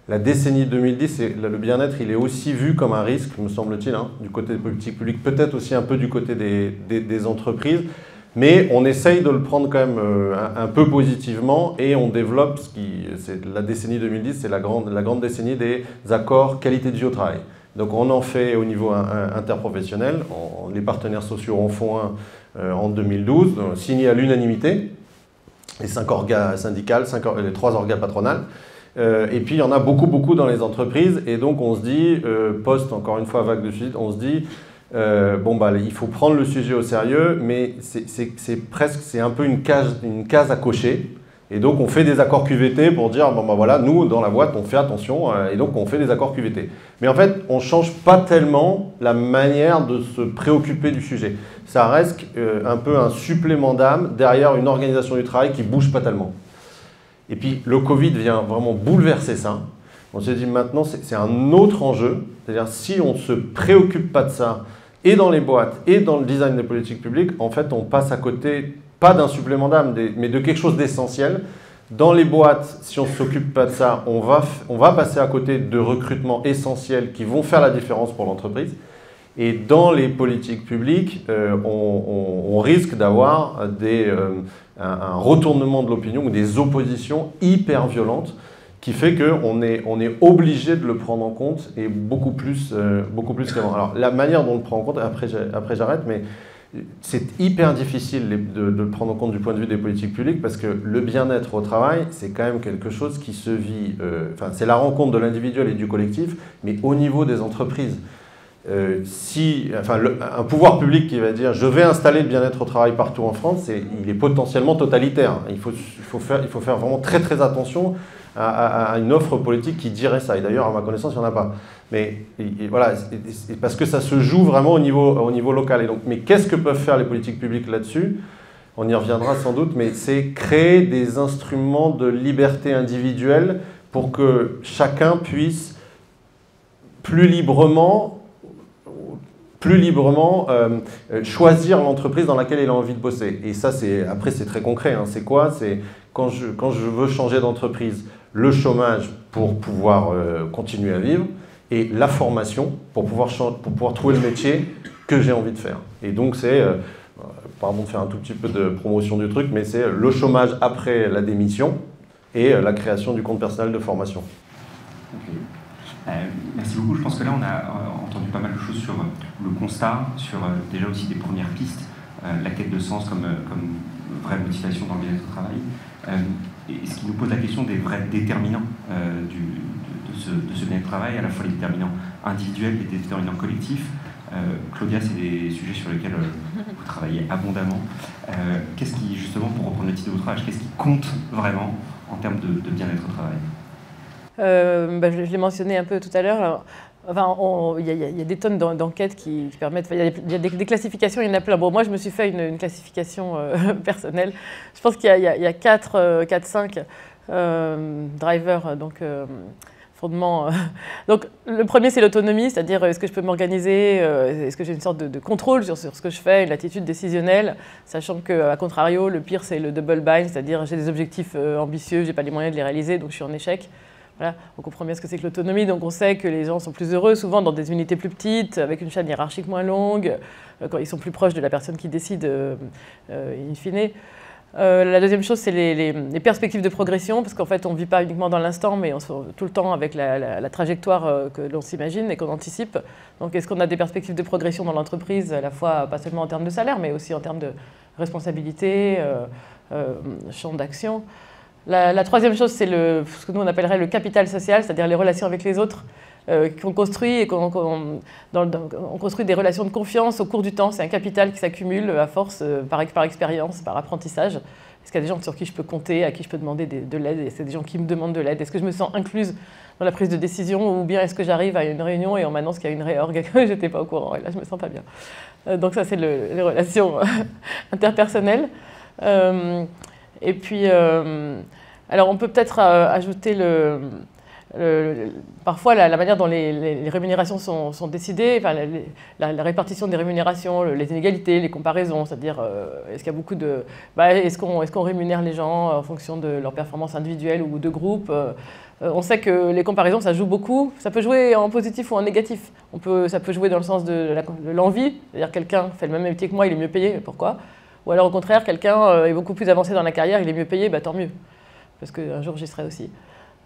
Speaker 7: La décennie 2010, le bien-être, il est aussi vu comme un risque, me semble-t-il, hein, du côté des politiques publiques, peut-être aussi un peu du côté des entreprises, mais on essaye de le prendre quand même un peu positivement et on développe, la décennie 2010, c'est la grande décennie des accords qualité de vie au travail. Donc on en fait au niveau interprofessionnel, les partenaires sociaux en font un en 2012, signé à l'unanimité, les 5 orgas syndicales, les 3 orgas patronales. Et puis il y en a beaucoup dans les entreprises, et donc on se dit, encore une fois vague de suite, on se dit, il faut prendre le sujet au sérieux, mais c'est un peu une case à cocher. Et donc on fait des accords QVT pour dire, voilà, nous dans la boîte on fait attention, et donc on fait des accords QVT. Mais en fait, on ne change pas tellement la manière de se préoccuper du sujet. Ça reste un peu un supplément d'âme derrière une organisation du travail qui ne bouge pas tellement. Et puis le Covid vient vraiment bouleverser ça. On s'est dit maintenant c'est un autre enjeu, c'est-à-dire si on ne se préoccupe pas de ça, et dans les boîtes, et dans le design des politiques publiques, en fait on passe à côté, pas d'un supplément d'âme, mais de quelque chose d'essentiel. Dans les boîtes, si on ne s'occupe pas de ça, on va passer à côté de recrutements essentiels qui vont faire la différence pour l'entreprise. Et dans les politiques publiques, on risque d'avoir un retournement de l'opinion ou des oppositions hyper violentes qui fait qu'on est obligé de le prendre en compte et beaucoup plus qu'avant. Alors la manière dont on le prend en compte, après j'arrête, mais c'est hyper difficile de le prendre en compte du point de vue des politiques publiques parce que le bien-être au travail, c'est quand même quelque chose qui se vit, c'est la rencontre de l'individuel et du collectif, mais au niveau des entreprises. Un pouvoir public qui va dire « je vais installer le bien-être au travail partout en France », il est potentiellement totalitaire. Il faut faire vraiment très très attention à une offre politique qui dirait ça. Et d'ailleurs, à ma connaissance, il n'y en a pas. Mais voilà, parce que ça se joue vraiment au niveau local. Et donc, mais qu'est-ce que peuvent faire les politiques publiques là-dessus? On y reviendra sans doute, mais c'est créer des instruments de liberté individuelle pour que chacun puisse plus librement choisir l'entreprise dans laquelle il a envie de bosser. Et ça, après, c'est très concret. Hein. C'est quoi? C'est quand je veux changer d'entreprise, le chômage pour pouvoir continuer à vivre et la formation pour pouvoir trouver le métier que j'ai envie de faire. Et donc, c'est, pardon de faire un tout petit peu de promotion du truc, mais c'est le chômage après la démission et la création du compte personnel de formation.
Speaker 3: Okay. Merci beaucoup. Je pense que là, on a entendu pas mal de choses sur le constat, sur déjà aussi des premières pistes, la quête de sens comme vraie motivation dans le bien-être au travail. Et ce qui nous pose la question des vrais déterminants de ce bien-être au travail, à la fois les déterminants individuels et les déterminants collectifs. Claudia, c'est des sujets sur lesquels vous travaillez abondamment. Qu'est-ce qui, justement, pour reprendre le titre de votre ouvrage, qu'est-ce qui compte vraiment en termes de bien-être au travail?
Speaker 4: Je l'ai mentionné un peu tout à l'heure. Il y a des tonnes d'enquêtes qui permettent... Il y a des classifications, il y en a plein. Bon, moi, je me suis fait une classification personnelle. Je pense qu'il y a 4-5 drivers, fondements. Donc, le premier, c'est l'autonomie, c'est-à-dire est-ce que je peux m'organiser, est-ce que j'ai une sorte de contrôle sur ce que je fais, une attitude décisionnelle, sachant qu'à contrario, le pire, c'est le double bind, c'est-à-dire j'ai des objectifs ambitieux, je n'ai pas les moyens de les réaliser, donc je suis en échec. Voilà. On comprend bien ce que c'est que l'autonomie, donc on sait que les gens sont plus heureux, souvent dans des unités plus petites, avec une chaîne hiérarchique moins longue, quand ils sont plus proches de la personne qui décide, in fine. La deuxième chose, c'est les perspectives de progression, parce qu'en fait, on ne vit pas uniquement dans l'instant, mais on se tout le temps avec la trajectoire que l'on s'imagine et qu'on anticipe. Donc, est-ce qu'on a des perspectives de progression dans l'entreprise, à la fois, pas seulement en termes de salaire, mais aussi en termes de responsabilité, champ d'action. La troisième chose, c'est ce que nous on appellerait le capital social, c'est-à-dire les relations avec les autres qu'on construit et on construit des relations de confiance au cours du temps. C'est un capital qui s'accumule à force par expérience, par apprentissage. Est-ce qu'il y a des gens sur qui je peux compter, à qui je peux demander de l'aide? Est-ce qu'il y a des gens qui me demandent de l'aide? Est-ce que je me sens incluse dans la prise de décision? Ou bien est-ce que j'arrive à une réunion et on m'annonce qu'il y a une réorg et que je n'étais pas au courant? Et là, je ne me sens pas bien. Donc ça, c'est les relations interpersonnelles. Et puis, alors on peut peut-être ajouter parfois la manière dont les rémunérations sont décidées, enfin, la répartition des rémunérations, les inégalités, les comparaisons, c'est-à-dire est-ce qu'il y a beaucoup de... est-ce qu'on rémunère les gens en fonction de leur performance individuelle ou de groupe? On sait que les comparaisons, ça joue beaucoup. Ça peut jouer en positif ou en négatif. Ça peut jouer dans le sens de l'envie, c'est-à-dire quelqu'un fait le même métier que moi, il est mieux payé, mais pourquoi? Ou alors au contraire, quelqu'un est beaucoup plus avancé dans la carrière, il est mieux payé, tant mieux, parce qu'un jour j'y serai aussi.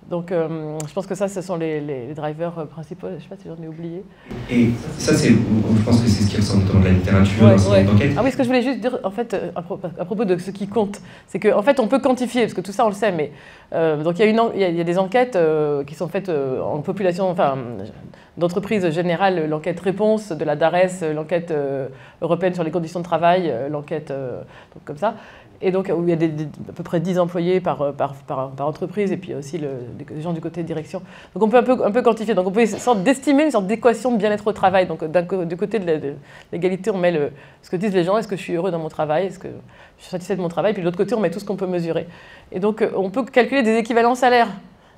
Speaker 4: Donc je pense que ça, ce sont les drivers principaux. Je ne sais pas si j'en ai oublié.
Speaker 3: Et ça, je pense que c'est ce qui ressort notamment de la littérature, d'enquête.
Speaker 4: Ah oui, ce que je voulais juste dire, en fait, à propos de ce qui compte, c'est qu'en fait, on peut quantifier, parce que tout ça, on le sait, mais donc il y a des enquêtes qui sont faites en population, enfin, d'entreprises générales, l'enquête réponse de la DARES, l'enquête européenne sur les conditions de travail, l'enquête comme ça. Et donc, où il y a à peu près 10 employés par entreprise, et puis aussi des gens du côté de direction. Donc, on peut un peu quantifier. Donc, on peut d'estimer une sorte d'équation de bien-être au travail. Donc, du côté de l'égalité, on met ce que disent les gens. Est-ce que je suis heureux dans mon travail? Est-ce que je suis satisfait de mon travail? Puis, de l'autre côté, on met tout ce qu'on peut mesurer. Et donc, on peut calculer des équivalents salaires.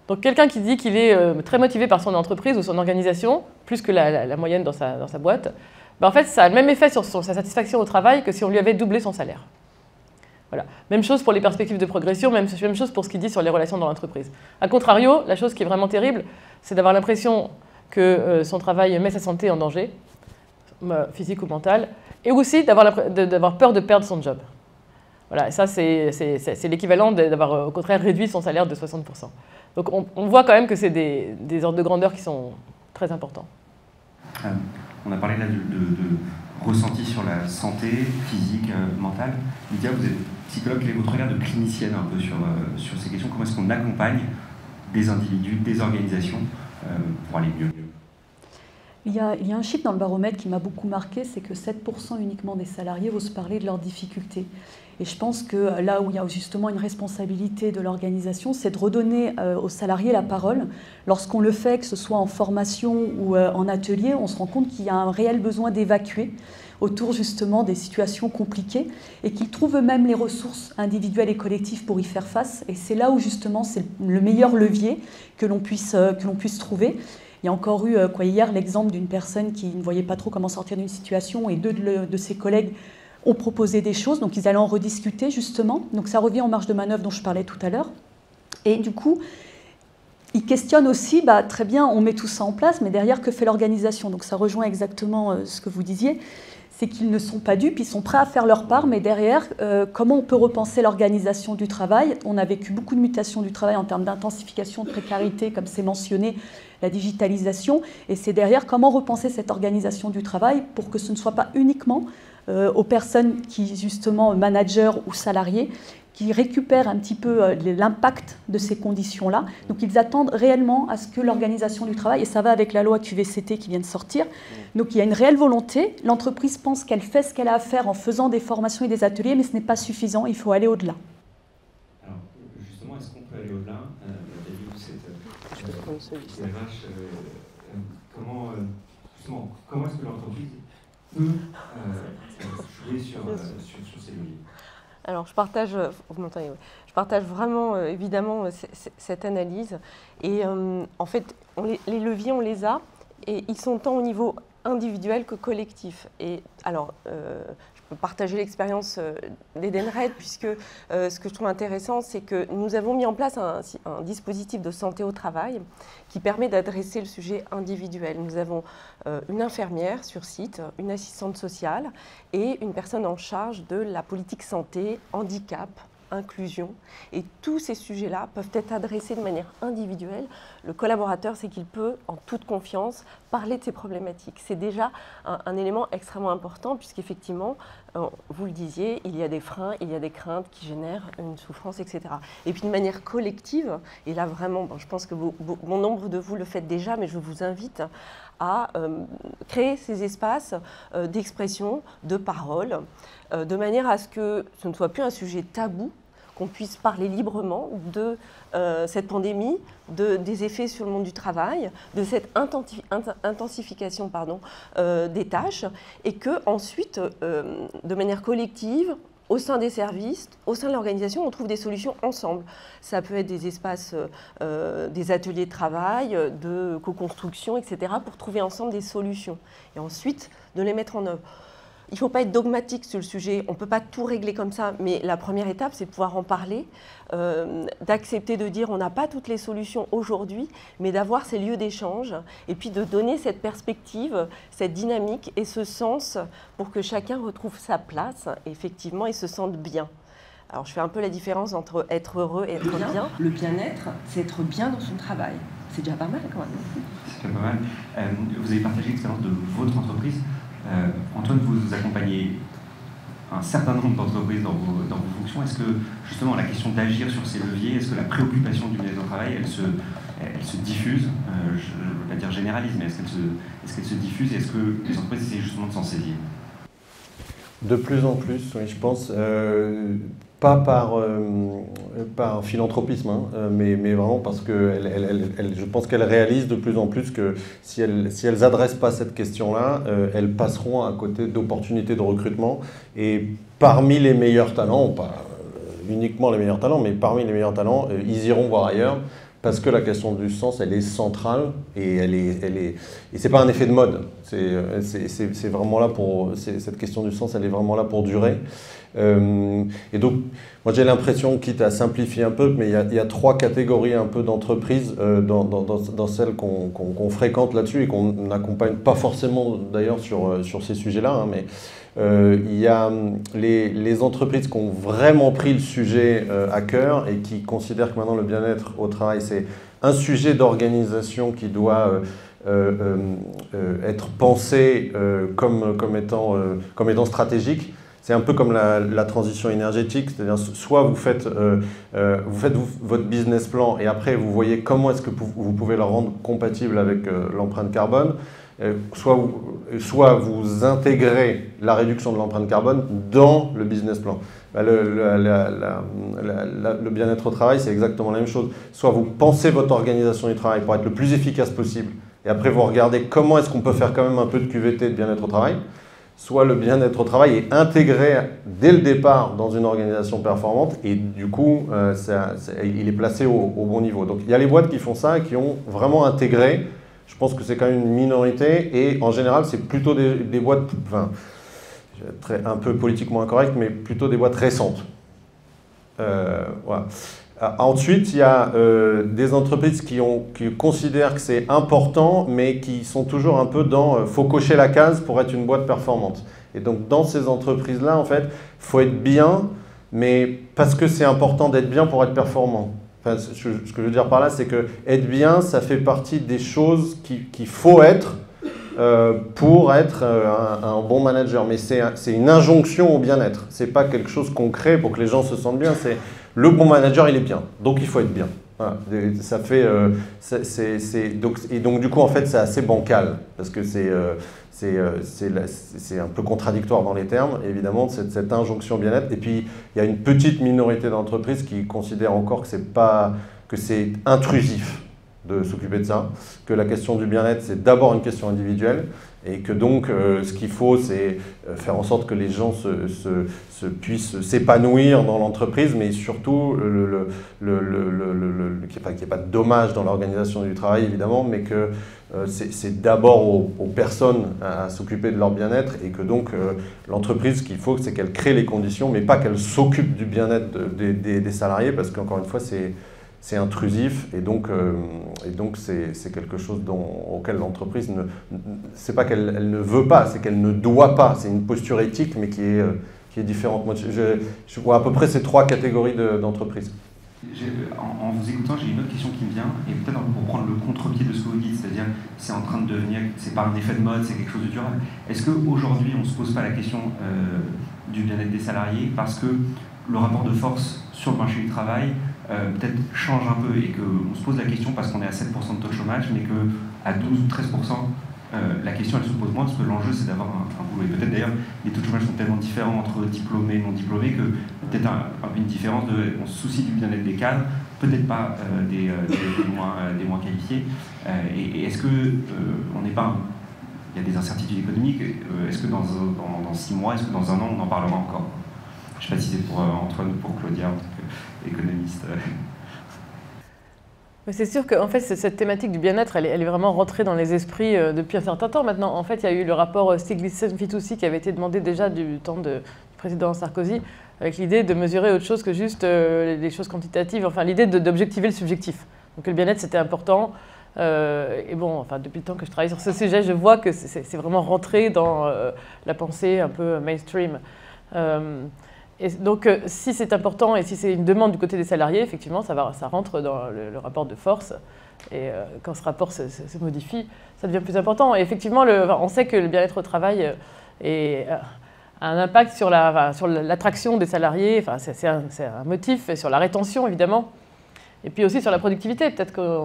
Speaker 4: Donc, quelqu'un qui dit qu'il est très motivé par son entreprise ou son organisation, plus que la moyenne dans sa boîte, en fait, ça a le même effet sur sa satisfaction au travail que si on lui avait doublé son salaire. Voilà. Même chose pour les perspectives de progression, même chose pour ce qu'il dit sur les relations dans l'entreprise. A contrario, la chose qui est vraiment terrible, c'est d'avoir l'impression que son travail met sa santé en danger. physique ou mentale, et aussi d'avoir peur de perdre son job. Voilà, ça c'est l'équivalent d'avoir au contraire réduit son salaire de 60%. Donc on voit quand même que c'est des ordres de grandeur qui sont très importants.
Speaker 3: On a parlé là de ressenti sur la santé physique, mentale. Lydia, vous êtes psychologue, quel est votre regard de clinicienne un peu sur ces questions? Comment est-ce qu'on accompagne des individus, des organisations pour aller mieux?
Speaker 6: Il y a un chiffre dans le baromètre qui m'a beaucoup marqué, c'est que 7% uniquement des salariés osent parler de leurs difficultés. Et je pense que là où il y a justement une responsabilité de l'organisation, c'est de redonner aux salariés la parole. Lorsqu'on le fait, que ce soit en formation ou en atelier, on se rend compte qu'il y a un réel besoin d'évacuer autour justement des situations compliquées et qu'ils trouvent eux-mêmes les ressources individuelles et collectives pour y faire face. Et c'est là où justement c'est le meilleur levier que l'on puisse trouver. Il y a encore eu hier l'exemple d'une personne qui ne voyait pas trop comment sortir d'une situation et deux de ses collègues ont proposé des choses, donc ils allaient en rediscuter justement. Donc ça revient aux marges de manœuvre dont je parlais tout à l'heure. Et du coup, ils questionnent aussi, très bien, on met tout ça en place, mais derrière, que fait l'organisation? Donc ça rejoint exactement ce que vous disiez, c'est qu'ils ne sont pas dupes, ils sont prêts à faire leur part, mais derrière, comment on peut repenser l'organisation du travail? On a vécu beaucoup de mutations du travail en termes d'intensification, de précarité, comme c'est mentionné, la digitalisation, et c'est derrière comment repenser cette organisation du travail pour que ce ne soit pas uniquement aux personnes qui, justement, managers ou salariés, qui récupèrent un petit peu l'impact de ces conditions-là. Donc ils attendent réellement à ce que l'organisation du travail, et ça va avec la loi QVCT qui vient de sortir, donc il y a une réelle volonté, l'entreprise pense qu'elle fait ce qu'elle a à faire en faisant des formations et des ateliers, mais ce n'est pas suffisant, il faut aller au-delà.
Speaker 3: Alors justement, est-ce qu'on peut aller au-delà? Comment est-ce que l'entreprise peut jouer sur ces leviers?
Speaker 5: Alors, je partage vraiment, évidemment, cette analyse. Et en fait, les leviers, on les a, et ils sont tant au niveau individuel que collectif. Et alors, je peux partager l'expérience d'Edenred, puisque ce que je trouve intéressant, c'est que nous avons mis en place un dispositif de santé au travail qui permet d'adresser le sujet individuel. Nous avons une infirmière sur site, une assistante sociale et une personne en charge de la politique santé, handicap, inclusion. Et tous ces sujets-là peuvent être adressés de manière individuelle. Le collaborateur, c'est qu'il peut, en toute confiance, parler de ses problématiques. C'est déjà un élément extrêmement important, puisqu'effectivement, vous le disiez, il y a des freins, il y a des craintes qui génèrent une souffrance, etc. Et puis de manière collective, et là vraiment, je pense que bon nombre de vous le faites déjà, mais je vous invite à créer ces espaces d'expression, de parole, de manière à ce que ce ne soit plus un sujet tabou, qu'on puisse parler librement de cette pandémie, des effets sur le monde du travail, de cette intensification des tâches, et qu'ensuite, de manière collective, au sein des services, au sein de l'organisation, on trouve des solutions ensemble. Ça peut être des espaces, des ateliers de travail, de co-construction, etc., pour trouver ensemble des solutions. Et ensuite, de les mettre en œuvre. Il ne faut pas être dogmatique sur le sujet, on ne peut pas tout régler comme ça, mais la première étape, c'est de pouvoir en parler, d'accepter de dire on n'a pas toutes les solutions aujourd'hui, mais d'avoir ces lieux d'échange, et puis de donner cette perspective, cette dynamique et ce sens pour que chacun retrouve sa place, effectivement, et se sente bien. Alors je fais un peu la différence entre être heureux et être bien.
Speaker 8: Le bien-être, c'est être bien dans son travail. C'est déjà pas mal quand même.
Speaker 3: C'est déjà pas mal. Vous avez partagé l'expérience de votre entreprise. Antoine, vous accompagnez un certain nombre d'entreprises dans vos fonctions. Est-ce que justement la question d'agir sur ces leviers, est-ce que la préoccupation du bien-être au travail, elle se diffuse, je ne veux pas dire généralise, mais est-ce qu'elle se diffuse et est-ce que les entreprises essaient justement de s'en saisir?
Speaker 7: De plus en plus, oui, je pense. Pas par philanthropisme, mais vraiment parce que je pense qu'elles réalisent de plus en plus que si elles n'adressent pas cette question-là, elles passeront à côté d'opportunités de recrutement. Et parmi les meilleurs talents, pas uniquement les meilleurs talents, mais parmi les meilleurs talents, ils iront voir ailleurs. Parce que la question du sens, elle est centrale et et c'est pas un effet de mode. C'est vraiment là pour cette question du sens, elle est vraiment là pour durer. Et donc, moi j'ai l'impression, quitte à simplifier un peu, mais il y a 3 catégories un peu d'entreprises dans celles qu'on fréquente là-dessus et qu'on n'accompagne pas forcément d'ailleurs sur ces sujets-là, hein, mais il y a les entreprises qui ont vraiment pris le sujet à cœur et qui considèrent que maintenant le bien-être au travail c'est un sujet d'organisation qui doit être pensé comme étant stratégique. C'est un peu comme la transition énergétique, c'est-à-dire soit vous faites votre business plan et après vous voyez comment est-ce que vous pouvez le rendre compatible avec l'empreinte carbone, soit vous intégrez la réduction de l'empreinte carbone dans le business plan. Le bien-être au travail, c'est exactement la même chose. Soit vous pensez votre organisation du travail pour être le plus efficace possible et après vous regardez comment est-ce qu'on peut faire quand même un peu de QVT de bien-être au travail. Soit le bien-être au travail est intégré dès le départ dans une organisation performante et du coup, il est placé au bon niveau. Donc il y a les boîtes qui font ça et qui ont vraiment intégré. Je pense que c'est quand même une minorité et en général, c'est plutôt des boîtes, enfin, je vais être un peu politiquement incorrect, mais plutôt des boîtes récentes. Voilà. Ensuite, il y a des entreprises qui considèrent que c'est important, mais qui sont toujours un peu dans faut cocher la case pour être une boîte performante. Et donc, dans ces entreprises-là, en fait, il faut être bien, mais parce que c'est important d'être bien pour être performant. Enfin, ce que je veux dire par là, c'est que être bien, ça fait partie des choses qu'il faut être pour être un bon manager. Mais c'est une injonction au bien-être. Ce n'est pas quelque chose qu'on crée pour que les gens se sentent bien. C'est le bon manager, il est bien. Donc, il faut être bien. Voilà. Ça fait, donc, du coup, en fait, c'est assez bancal. Parce que c'est un peu contradictoire dans les termes, évidemment, cette injonction bien-être. Et puis, il y a une petite minorité d'entreprises qui considèrent encore que c'est intrusif de s'occuper de ça, que la question du bien-être, c'est d'abord une question individuelle, et que donc, ce qu'il faut, c'est faire en sorte que les gens puissent s'épanouir dans l'entreprise, mais surtout qu'il n'y ait pas de dommages dans l'organisation du travail, évidemment, mais que c'est d'abord aux personnes à s'occuper de leur bien-être et que donc l'entreprise, ce qu'il faut, c'est qu'elle crée les conditions, mais pas qu'elle s'occupe du bien-être des salariés, parce qu'encore une fois, c'est intrusif et donc c'est quelque chose auquel l'entreprise c'est pas qu'elle ne veut pas, c'est qu'elle ne doit pas. C'est une posture éthique, mais qui est différente. Moi, je vois à peu près ces 3 catégories d'entreprises.
Speaker 3: En vous écoutant, j'ai une autre question qui me vient, et peut-être pour prendre le contre-pied de ce que vous dites, c'est-à-dire c'est en train de devenir, c'est pas un effet de mode, c'est quelque chose de durable. Est-ce qu'aujourd'hui, on ne se pose pas la question du bien-être des salariés parce que le rapport de force sur le marché du travail peut-être change un peu et qu'on se pose la question parce qu'on est à 7% de taux de chômage, mais qu'à 12 ou 13%, la question elle se pose moins parce que l'enjeu c'est d'avoir un boulot. Et peut-être d'ailleurs les taux de chômage sont tellement différents entre diplômés et non diplômés que peut-être une différence on se soucie du bien-être des cadres, peut-être pas des moins qualifiés. Et est-ce que on n'est pas... Il y a des incertitudes économiques, est-ce que dans 6 mois, est-ce que dans 1 an on en parlera encore? Je ne sais pas si c'est pour Antoine ou pour Claudia en tant qu'économiste.
Speaker 4: C'est sûr qu'en fait, cette thématique du bien-être, elle est vraiment rentrée dans les esprits depuis un certain temps maintenant. En fait, il y a eu le rapport Stiglitz-Fitoussi qui avait été demandé déjà du temps du président Sarkozy, avec l'idée de mesurer autre chose que juste les choses quantitatives, enfin l'idée d'objectiver le subjectif. Donc le bien-être, c'était important. Et bon, enfin, depuis le temps que je travaille sur ce sujet, je vois que c'est vraiment rentré dans la pensée un peu mainstream. Et donc, si c'est important et si c'est une demande du côté des salariés, effectivement, ça rentre dans le rapport de force. Et quand ce rapport se modifie, ça devient plus important. Et effectivement, on sait que le bien-être au travail a un impact sur l'attraction des salariés. Enfin, c'est un motif, et sur la rétention, évidemment. Et puis aussi sur la productivité. Peut-être que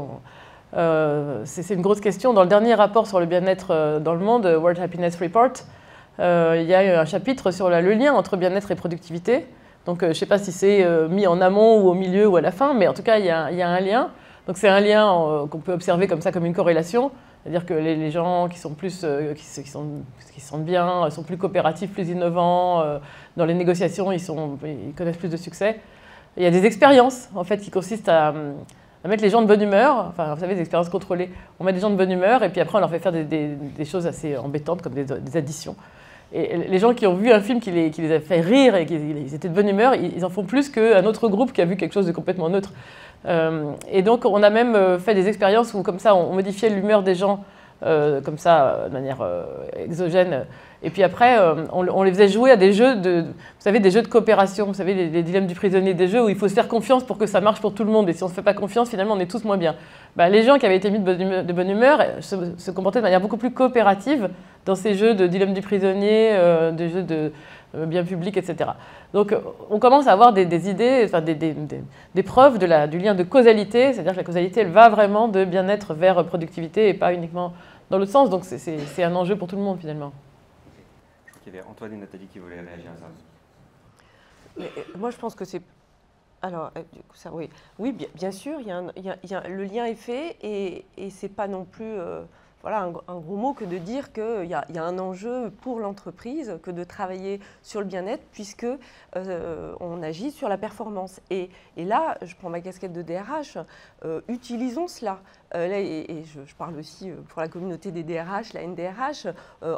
Speaker 4: c'est une grosse question. Dans le dernier rapport sur le bien-être dans le monde, World Happiness Report, il y a un chapitre sur le lien entre bien-être et productivité. Donc, je ne sais pas si c'est mis en amont ou au milieu ou à la fin, mais en tout cas, il y a un lien. Donc, c'est un lien qu'on peut observer comme ça, comme une corrélation. C'est-à-dire que les gens qui sont plus, qui se sentent bien, sont plus coopératifs, plus innovants, dans les négociations, ils connaissent plus de succès. Il y a des expériences, en fait, qui consistent à mettre les gens de bonne humeur, enfin, vous savez, des expériences contrôlées. On met des gens de bonne humeur et puis après, on leur fait faire des choses assez embêtantes, comme des additions. Et les gens qui ont vu un film qui les a fait rire et qu'ils étaient de bonne humeur, ils en font plus qu'un autre groupe qui a vu quelque chose de complètement neutre. Et donc on a même fait des expériences où comme ça on modifiait l'humeur des gens comme ça de manière exogène. Et puis après on les faisait jouer à des jeux vous savez, des jeux de coopération, vous savez, les dilemmes du prisonnier, des jeux où il faut se faire confiance pour que ça marche pour tout le monde. Et si on ne se fait pas confiance, finalement on est tous moins bien. Les gens qui avaient été mis de bonne humeur se comportaient de manière beaucoup plus coopérative dans ces jeux de dilemme du prisonnier, des jeux de bien public, etc. Donc on commence à avoir des idées, enfin, des preuves du lien de causalité, c'est-à-dire que la causalité, elle va vraiment de bien-être vers productivité et pas uniquement dans l'autre sens. Donc c'est un enjeu pour tout le monde finalement.
Speaker 3: Je crois qu'il y avait Antoine et Nathalie qui voulaient réagir à ça.
Speaker 5: Mais, moi je pense que c'est... Alors, ça, oui, bien sûr, le lien est fait et c'est pas non plus voilà, un gros mot que de dire qu'il y a un enjeu pour l'entreprise que de travailler sur le bien-être puisque on agit sur la performance. Et là, je prends ma casquette de DRH, utilisons cela. Et je parle aussi pour la communauté des DRH, la NDRH,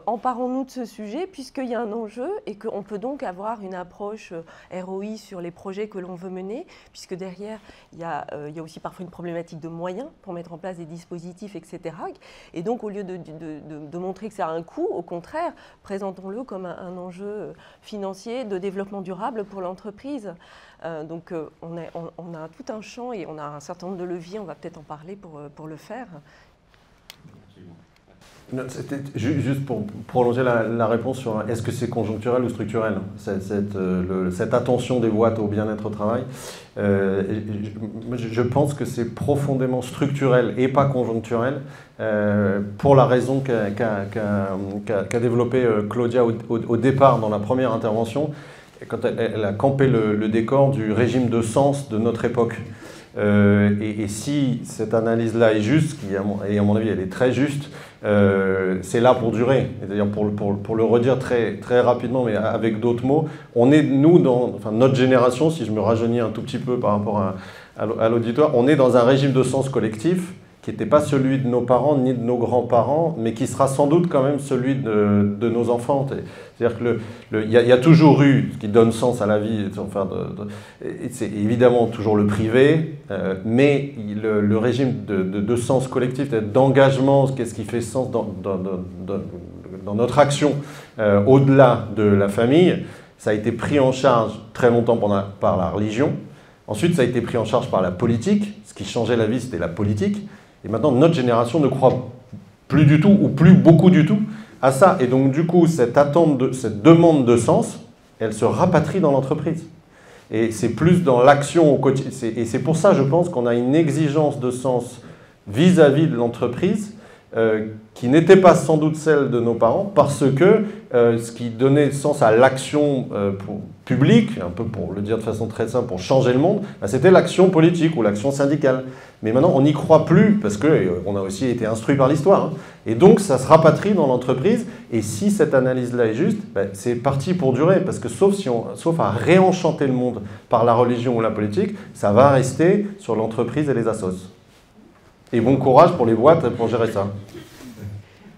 Speaker 5: emparons-nous de ce sujet puisqu'il y a un enjeu et qu'on peut donc avoir une approche ROI sur les projets que l'on veut mener, puisque derrière, il y a aussi parfois une problématique de moyens pour mettre en place des dispositifs, etc. Et donc, au lieu de montrer que ça a un coût, au contraire, présentons-le comme un enjeu financier de développement durable pour l'entreprise. Donc, on a tout un champ et on a un certain nombre de leviers, on va peut-être en parler pour le faire.
Speaker 7: C'était juste pour prolonger la réponse sur est-ce que c'est conjoncturel ou structurel, cette attention des boîtes au bien-être au travail. Je pense que c'est profondément structurel et pas conjoncturel pour la raison qu'a développée Claudia au départ dans la première intervention, quand elle a campé le décor du régime de sens de notre époque. Et si cette analyse-là est juste, et à mon avis elle est très juste, c'est là pour durer. C'est-à-dire pour le redire très, très rapidement, mais avec d'autres mots, on est, nous, notre génération, si je me rajeunis un tout petit peu par rapport à l'auditoire, on est dans un régime de sens collectif qui n'était pas celui de nos parents ni de nos grands-parents, mais qui sera sans doute quand même celui de nos enfants. C'est-à-dire qu'il y a toujours eu ce qui donne sens à la vie, c'est évidemment toujours le privé, mais le régime de sens collectif, d'engagement, qu'est-ce qui fait sens dans notre action au-delà de la famille, ça a été pris en charge très longtemps par la religion. Ensuite, ça a été pris en charge par la politique. Ce qui changeait la vie, c'était la politique. Et maintenant, notre génération ne croit plus du tout, ou plus beaucoup du tout, à ça. Et donc, du coup, cette demande de sens, elle se rapatrie dans l'entreprise. Et c'est plus dans l'action au quotidien. Et c'est pour ça, je pense, qu'on a une exigence de sens vis-à-vis de l'entreprise qui n'était pas sans doute celle de nos parents, parce que ce qui donnait sens à l'action publique, un peu pour le dire de façon très simple, pour changer le monde, c'était l'action politique ou l'action syndicale. Mais maintenant, on n'y croit plus, parce qu'on a aussi été instruit par l'histoire. Et donc, ça se rapatrie dans l'entreprise. Et si cette analyse-là est juste, c'est parti pour durer. Parce que sauf à réenchanter le monde par la religion ou la politique, ça va rester sur l'entreprise et les assos. Et bon courage pour les boîtes pour gérer ça.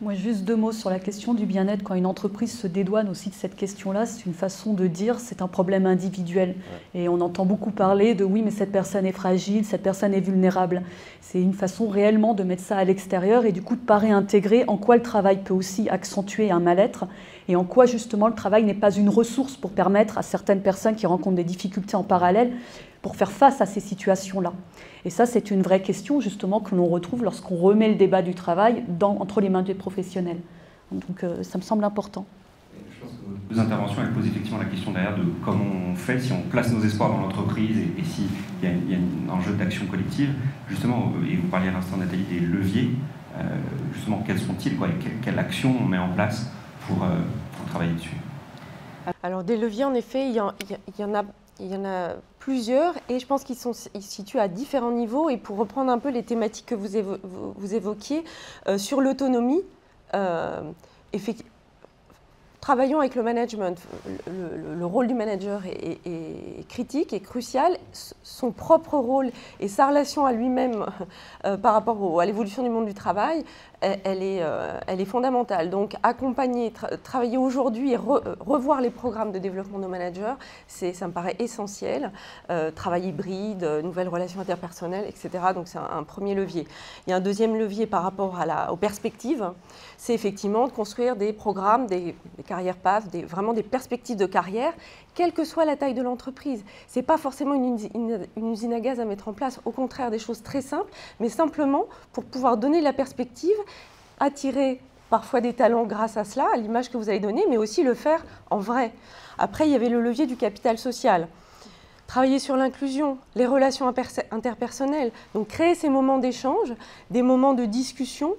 Speaker 6: Moi, juste 2 mots sur la question du bien-être. Quand une entreprise se dédouane aussi de cette question-là, c'est une façon de dire c'est un problème individuel. Et on entend beaucoup parler de oui, mais cette personne est fragile, cette personne est vulnérable. C'est une façon réellement de mettre ça à l'extérieur et du coup de ne pas réintégrer en quoi le travail peut aussi accentuer un mal-être et en quoi justement le travail n'est pas une ressource pour permettre à certaines personnes qui rencontrent des difficultés en parallèle pour faire face à ces situations-là. Et ça, c'est une vraie question, justement, que l'on retrouve lorsqu'on remet le débat du travail entre les mains des professionnels. Donc, ça me semble important.
Speaker 3: Je pense que vos interventions, elles posent effectivement la question derrière de comment on fait, si on place nos espoirs dans l'entreprise et s'il y a un enjeu d'action collective. Justement, et vous parliez à l'instant, Nathalie, des leviers. Justement, quels sont-ils, quelle action on met en place pour travailler dessus?
Speaker 5: Alors, des leviers, en effet, il y en a plusieurs et je pense qu'ils se situent à différents niveaux. Et pour reprendre un peu les thématiques que vous évoquiez, sur l'autonomie, travaillons avec le management. Le rôle du manager est critique et crucial. Son propre rôle et sa relation à lui-même par rapport à l'évolution du monde du travail, elle est fondamentale. Donc accompagner, travailler aujourd'hui et revoir les programmes de développement de nos managers, ça me paraît essentiel. Travail hybride, nouvelles relations interpersonnelles, etc. Donc c'est un premier levier. Il y a un deuxième levier par rapport aux perspectives, c'est effectivement de construire des programmes, des carrières paths, vraiment des perspectives de carrière, quelle que soit la taille de l'entreprise. Ce n'est pas forcément une usine à gaz à mettre en place, au contraire des choses très simples, mais simplement pour pouvoir donner la perspective, attirer parfois des talents grâce à cela, à l'image que vous avez donnée, mais aussi le faire en vrai. Après, il y avait le levier du capital social. Travailler sur l'inclusion, les relations interpersonnelles, donc créer ces moments d'échange, des moments de discussion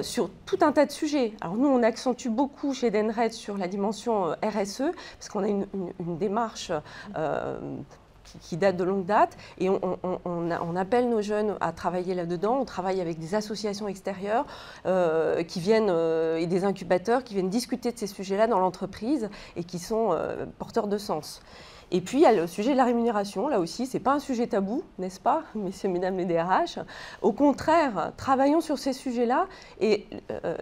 Speaker 5: sur tout un tas de sujets. Alors nous, on accentue beaucoup chez Edenred sur la dimension RSE, parce qu'on a une démarche qui date de longue date, et on appelle nos jeunes à travailler là-dedans. On travaille avec des associations extérieures qui viennent, et des incubateurs qui viennent discuter de ces sujets-là dans l'entreprise et qui sont porteurs de sens. Et puis, il y a le sujet de la rémunération. Là aussi, ce n'est pas un sujet tabou, n'est-ce pas, messieurs, mesdames les DRH. Au contraire, travaillons sur ces sujets-là. Et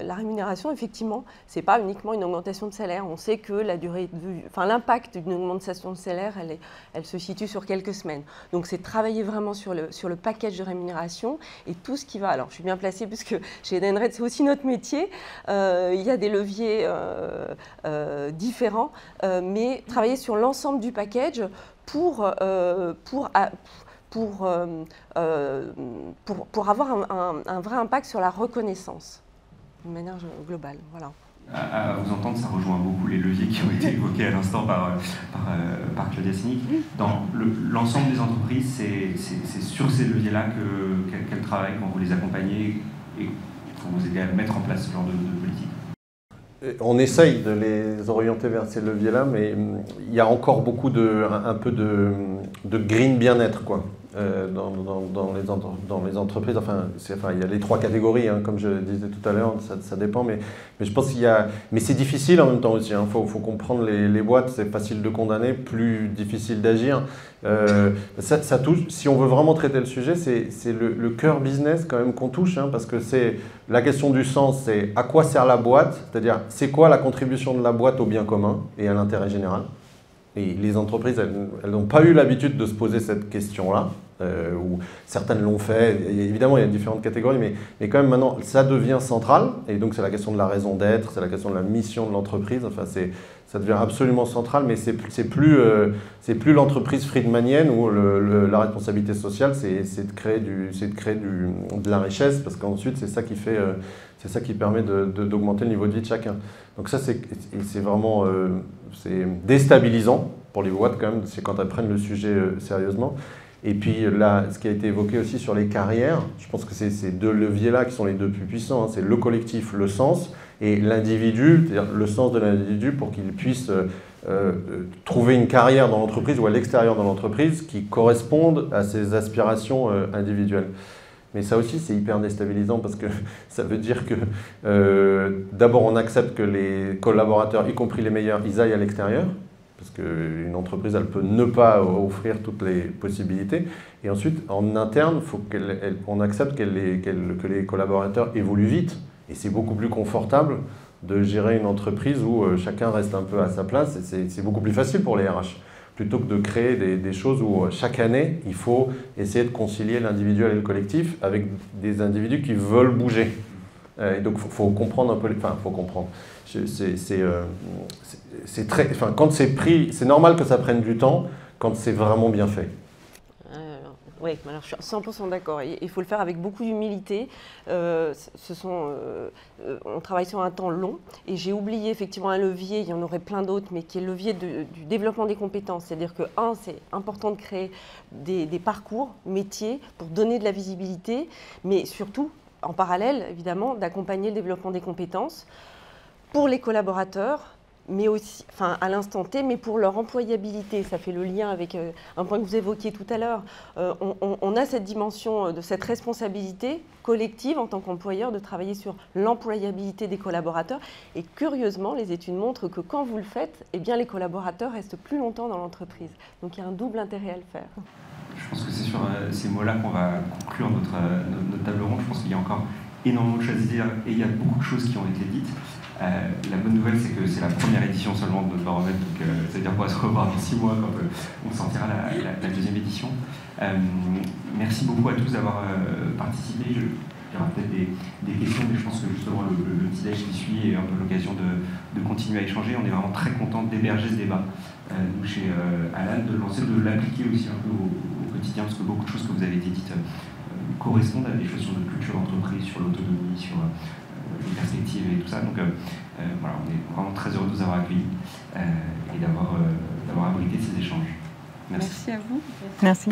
Speaker 5: la rémunération, effectivement, ce n'est pas uniquement une augmentation de salaire. On sait que l'impact d'une augmentation de salaire, elle se situe sur quelques semaines. Donc, c'est travailler vraiment sur le package de rémunération et tout ce qui va. Alors, je suis bien placée puisque chez Edenred, c'est aussi notre métier. Il y a des leviers différents, mais travailler sur l'ensemble du package pour avoir un vrai impact sur la reconnaissance, de manière globale. Voilà.
Speaker 3: À vous entendre, ça rejoint beaucoup les leviers qui ont été évoqués à l'instant par Claudia Sinik. Dans l'ensemble des entreprises, c'est sur ces leviers-là qu'elles travaillent quand vous les accompagnez et pour vous aider à mettre en place ce genre de politique.
Speaker 7: On essaye de les orienter vers ces leviers-là, mais il y a encore beaucoup un peu de green bien-être, quoi. Dans les entreprises, il y a les trois catégories, hein, comme je disais tout à l'heure, ça dépend, mais je pense qu'il y a... Mais c'est difficile en même temps aussi, hein, faut comprendre les boîtes, c'est facile de condamner, plus difficile d'agir. Ça touche, si on veut vraiment traiter le sujet, c'est le cœur business quand même qu'on touche, hein, parce que c'est la question du sens, c'est à quoi sert la boîte, c'est-à-dire c'est quoi la contribution de la boîte au bien commun et à l'intérêt général. Et les entreprises, elles n'ont pas eu l'habitude de se poser cette question-là, ou certaines l'ont fait. Et évidemment, il y a différentes catégories, mais quand même maintenant, ça devient central. Et donc, c'est la question de la raison d'être, c'est la question de la mission de l'entreprise. Enfin, ça devient absolument central, mais c'est plus l'entreprise friedmanienne où la responsabilité sociale, c'est de créer de la richesse, parce qu'ensuite, c'est ça qui permet d'augmenter le niveau de vie de chacun. Donc ça, c'est vraiment c'est déstabilisant pour les boîtes quand même, c'est quand elles prennent le sujet sérieusement. Et puis là, ce qui a été évoqué aussi sur les carrières, je pense que c'est ces deux leviers-là qui sont les deux plus puissants, hein, c'est le collectif, le sens, et l'individu, c'est-à-dire le sens de l'individu pour qu'il puisse trouver une carrière dans l'entreprise ou à l'extérieur de l'entreprise qui corresponde à ses aspirations individuelles. Mais ça aussi, c'est hyper déstabilisant parce que ça veut dire que d'abord, on accepte que les collaborateurs, y compris les meilleurs, ils aillent à l'extérieur. Parce qu'une entreprise, elle peut ne pas offrir toutes les possibilités. Et ensuite, en interne, il faut qu'on accepte que les collaborateurs évoluent vite. Et c'est beaucoup plus confortable de gérer une entreprise où chacun reste un peu à sa place. Et c'est beaucoup plus facile pour les RH. Plutôt que de créer des choses où chaque année, il faut essayer de concilier l'individuel et le collectif avec des individus qui veulent bouger. Et donc, il faut comprendre un peu... Enfin, il faut comprendre. Quand c'est pris, c'est normal que ça prenne du temps quand c'est vraiment bien fait.
Speaker 5: Oui, alors je suis 100% d'accord. Il faut le faire avec beaucoup d'humilité. On travaille sur un temps long et j'ai oublié effectivement un levier, il y en aurait plein d'autres, mais qui est le levier du développement des compétences. C'est-à-dire que, c'est important de créer des parcours métiers pour donner de la visibilité, mais surtout, en parallèle, évidemment, d'accompagner le développement des compétences pour les collaborateurs, mais aussi, enfin, à l'instant T, mais pour leur employabilité. Ça fait le lien avec un point que vous évoquiez tout à l'heure. On a cette dimension de cette responsabilité collective en tant qu'employeur de travailler sur l'employabilité des collaborateurs. Et curieusement, les études montrent que quand vous le faites, eh bien, les collaborateurs restent plus longtemps dans l'entreprise. Donc il y a un double intérêt à le faire.
Speaker 3: Je pense que c'est sur ces mots-là qu'on va conclure notre table ronde. Je pense qu'il y a encore énormément de choses à dire et il y a beaucoup de choses qui ont été dites. La bonne nouvelle, c'est que c'est la première édition seulement de notre baromètre, donc c'est-à-dire qu'on va se revoir dans 6 mois quand on sortira la deuxième édition. Merci beaucoup à tous d'avoir participé. Il y aura peut-être des questions, mais je pense que justement le petit déj qui suit est un peu l'occasion de continuer à échanger. On est vraiment très content d'héberger ce débat. Nous, chez Alan, de lancer, de l'appliquer aussi un peu au quotidien, parce que beaucoup de choses que vous avez été dites correspondent à des choses sur notre culture d'entreprise, sur l'autonomie, sur les perspectives et tout ça. Donc voilà, on est vraiment très heureux de vous avoir accueillis et d'avoir abrité ces échanges. Merci.
Speaker 5: Merci à vous.
Speaker 2: Merci.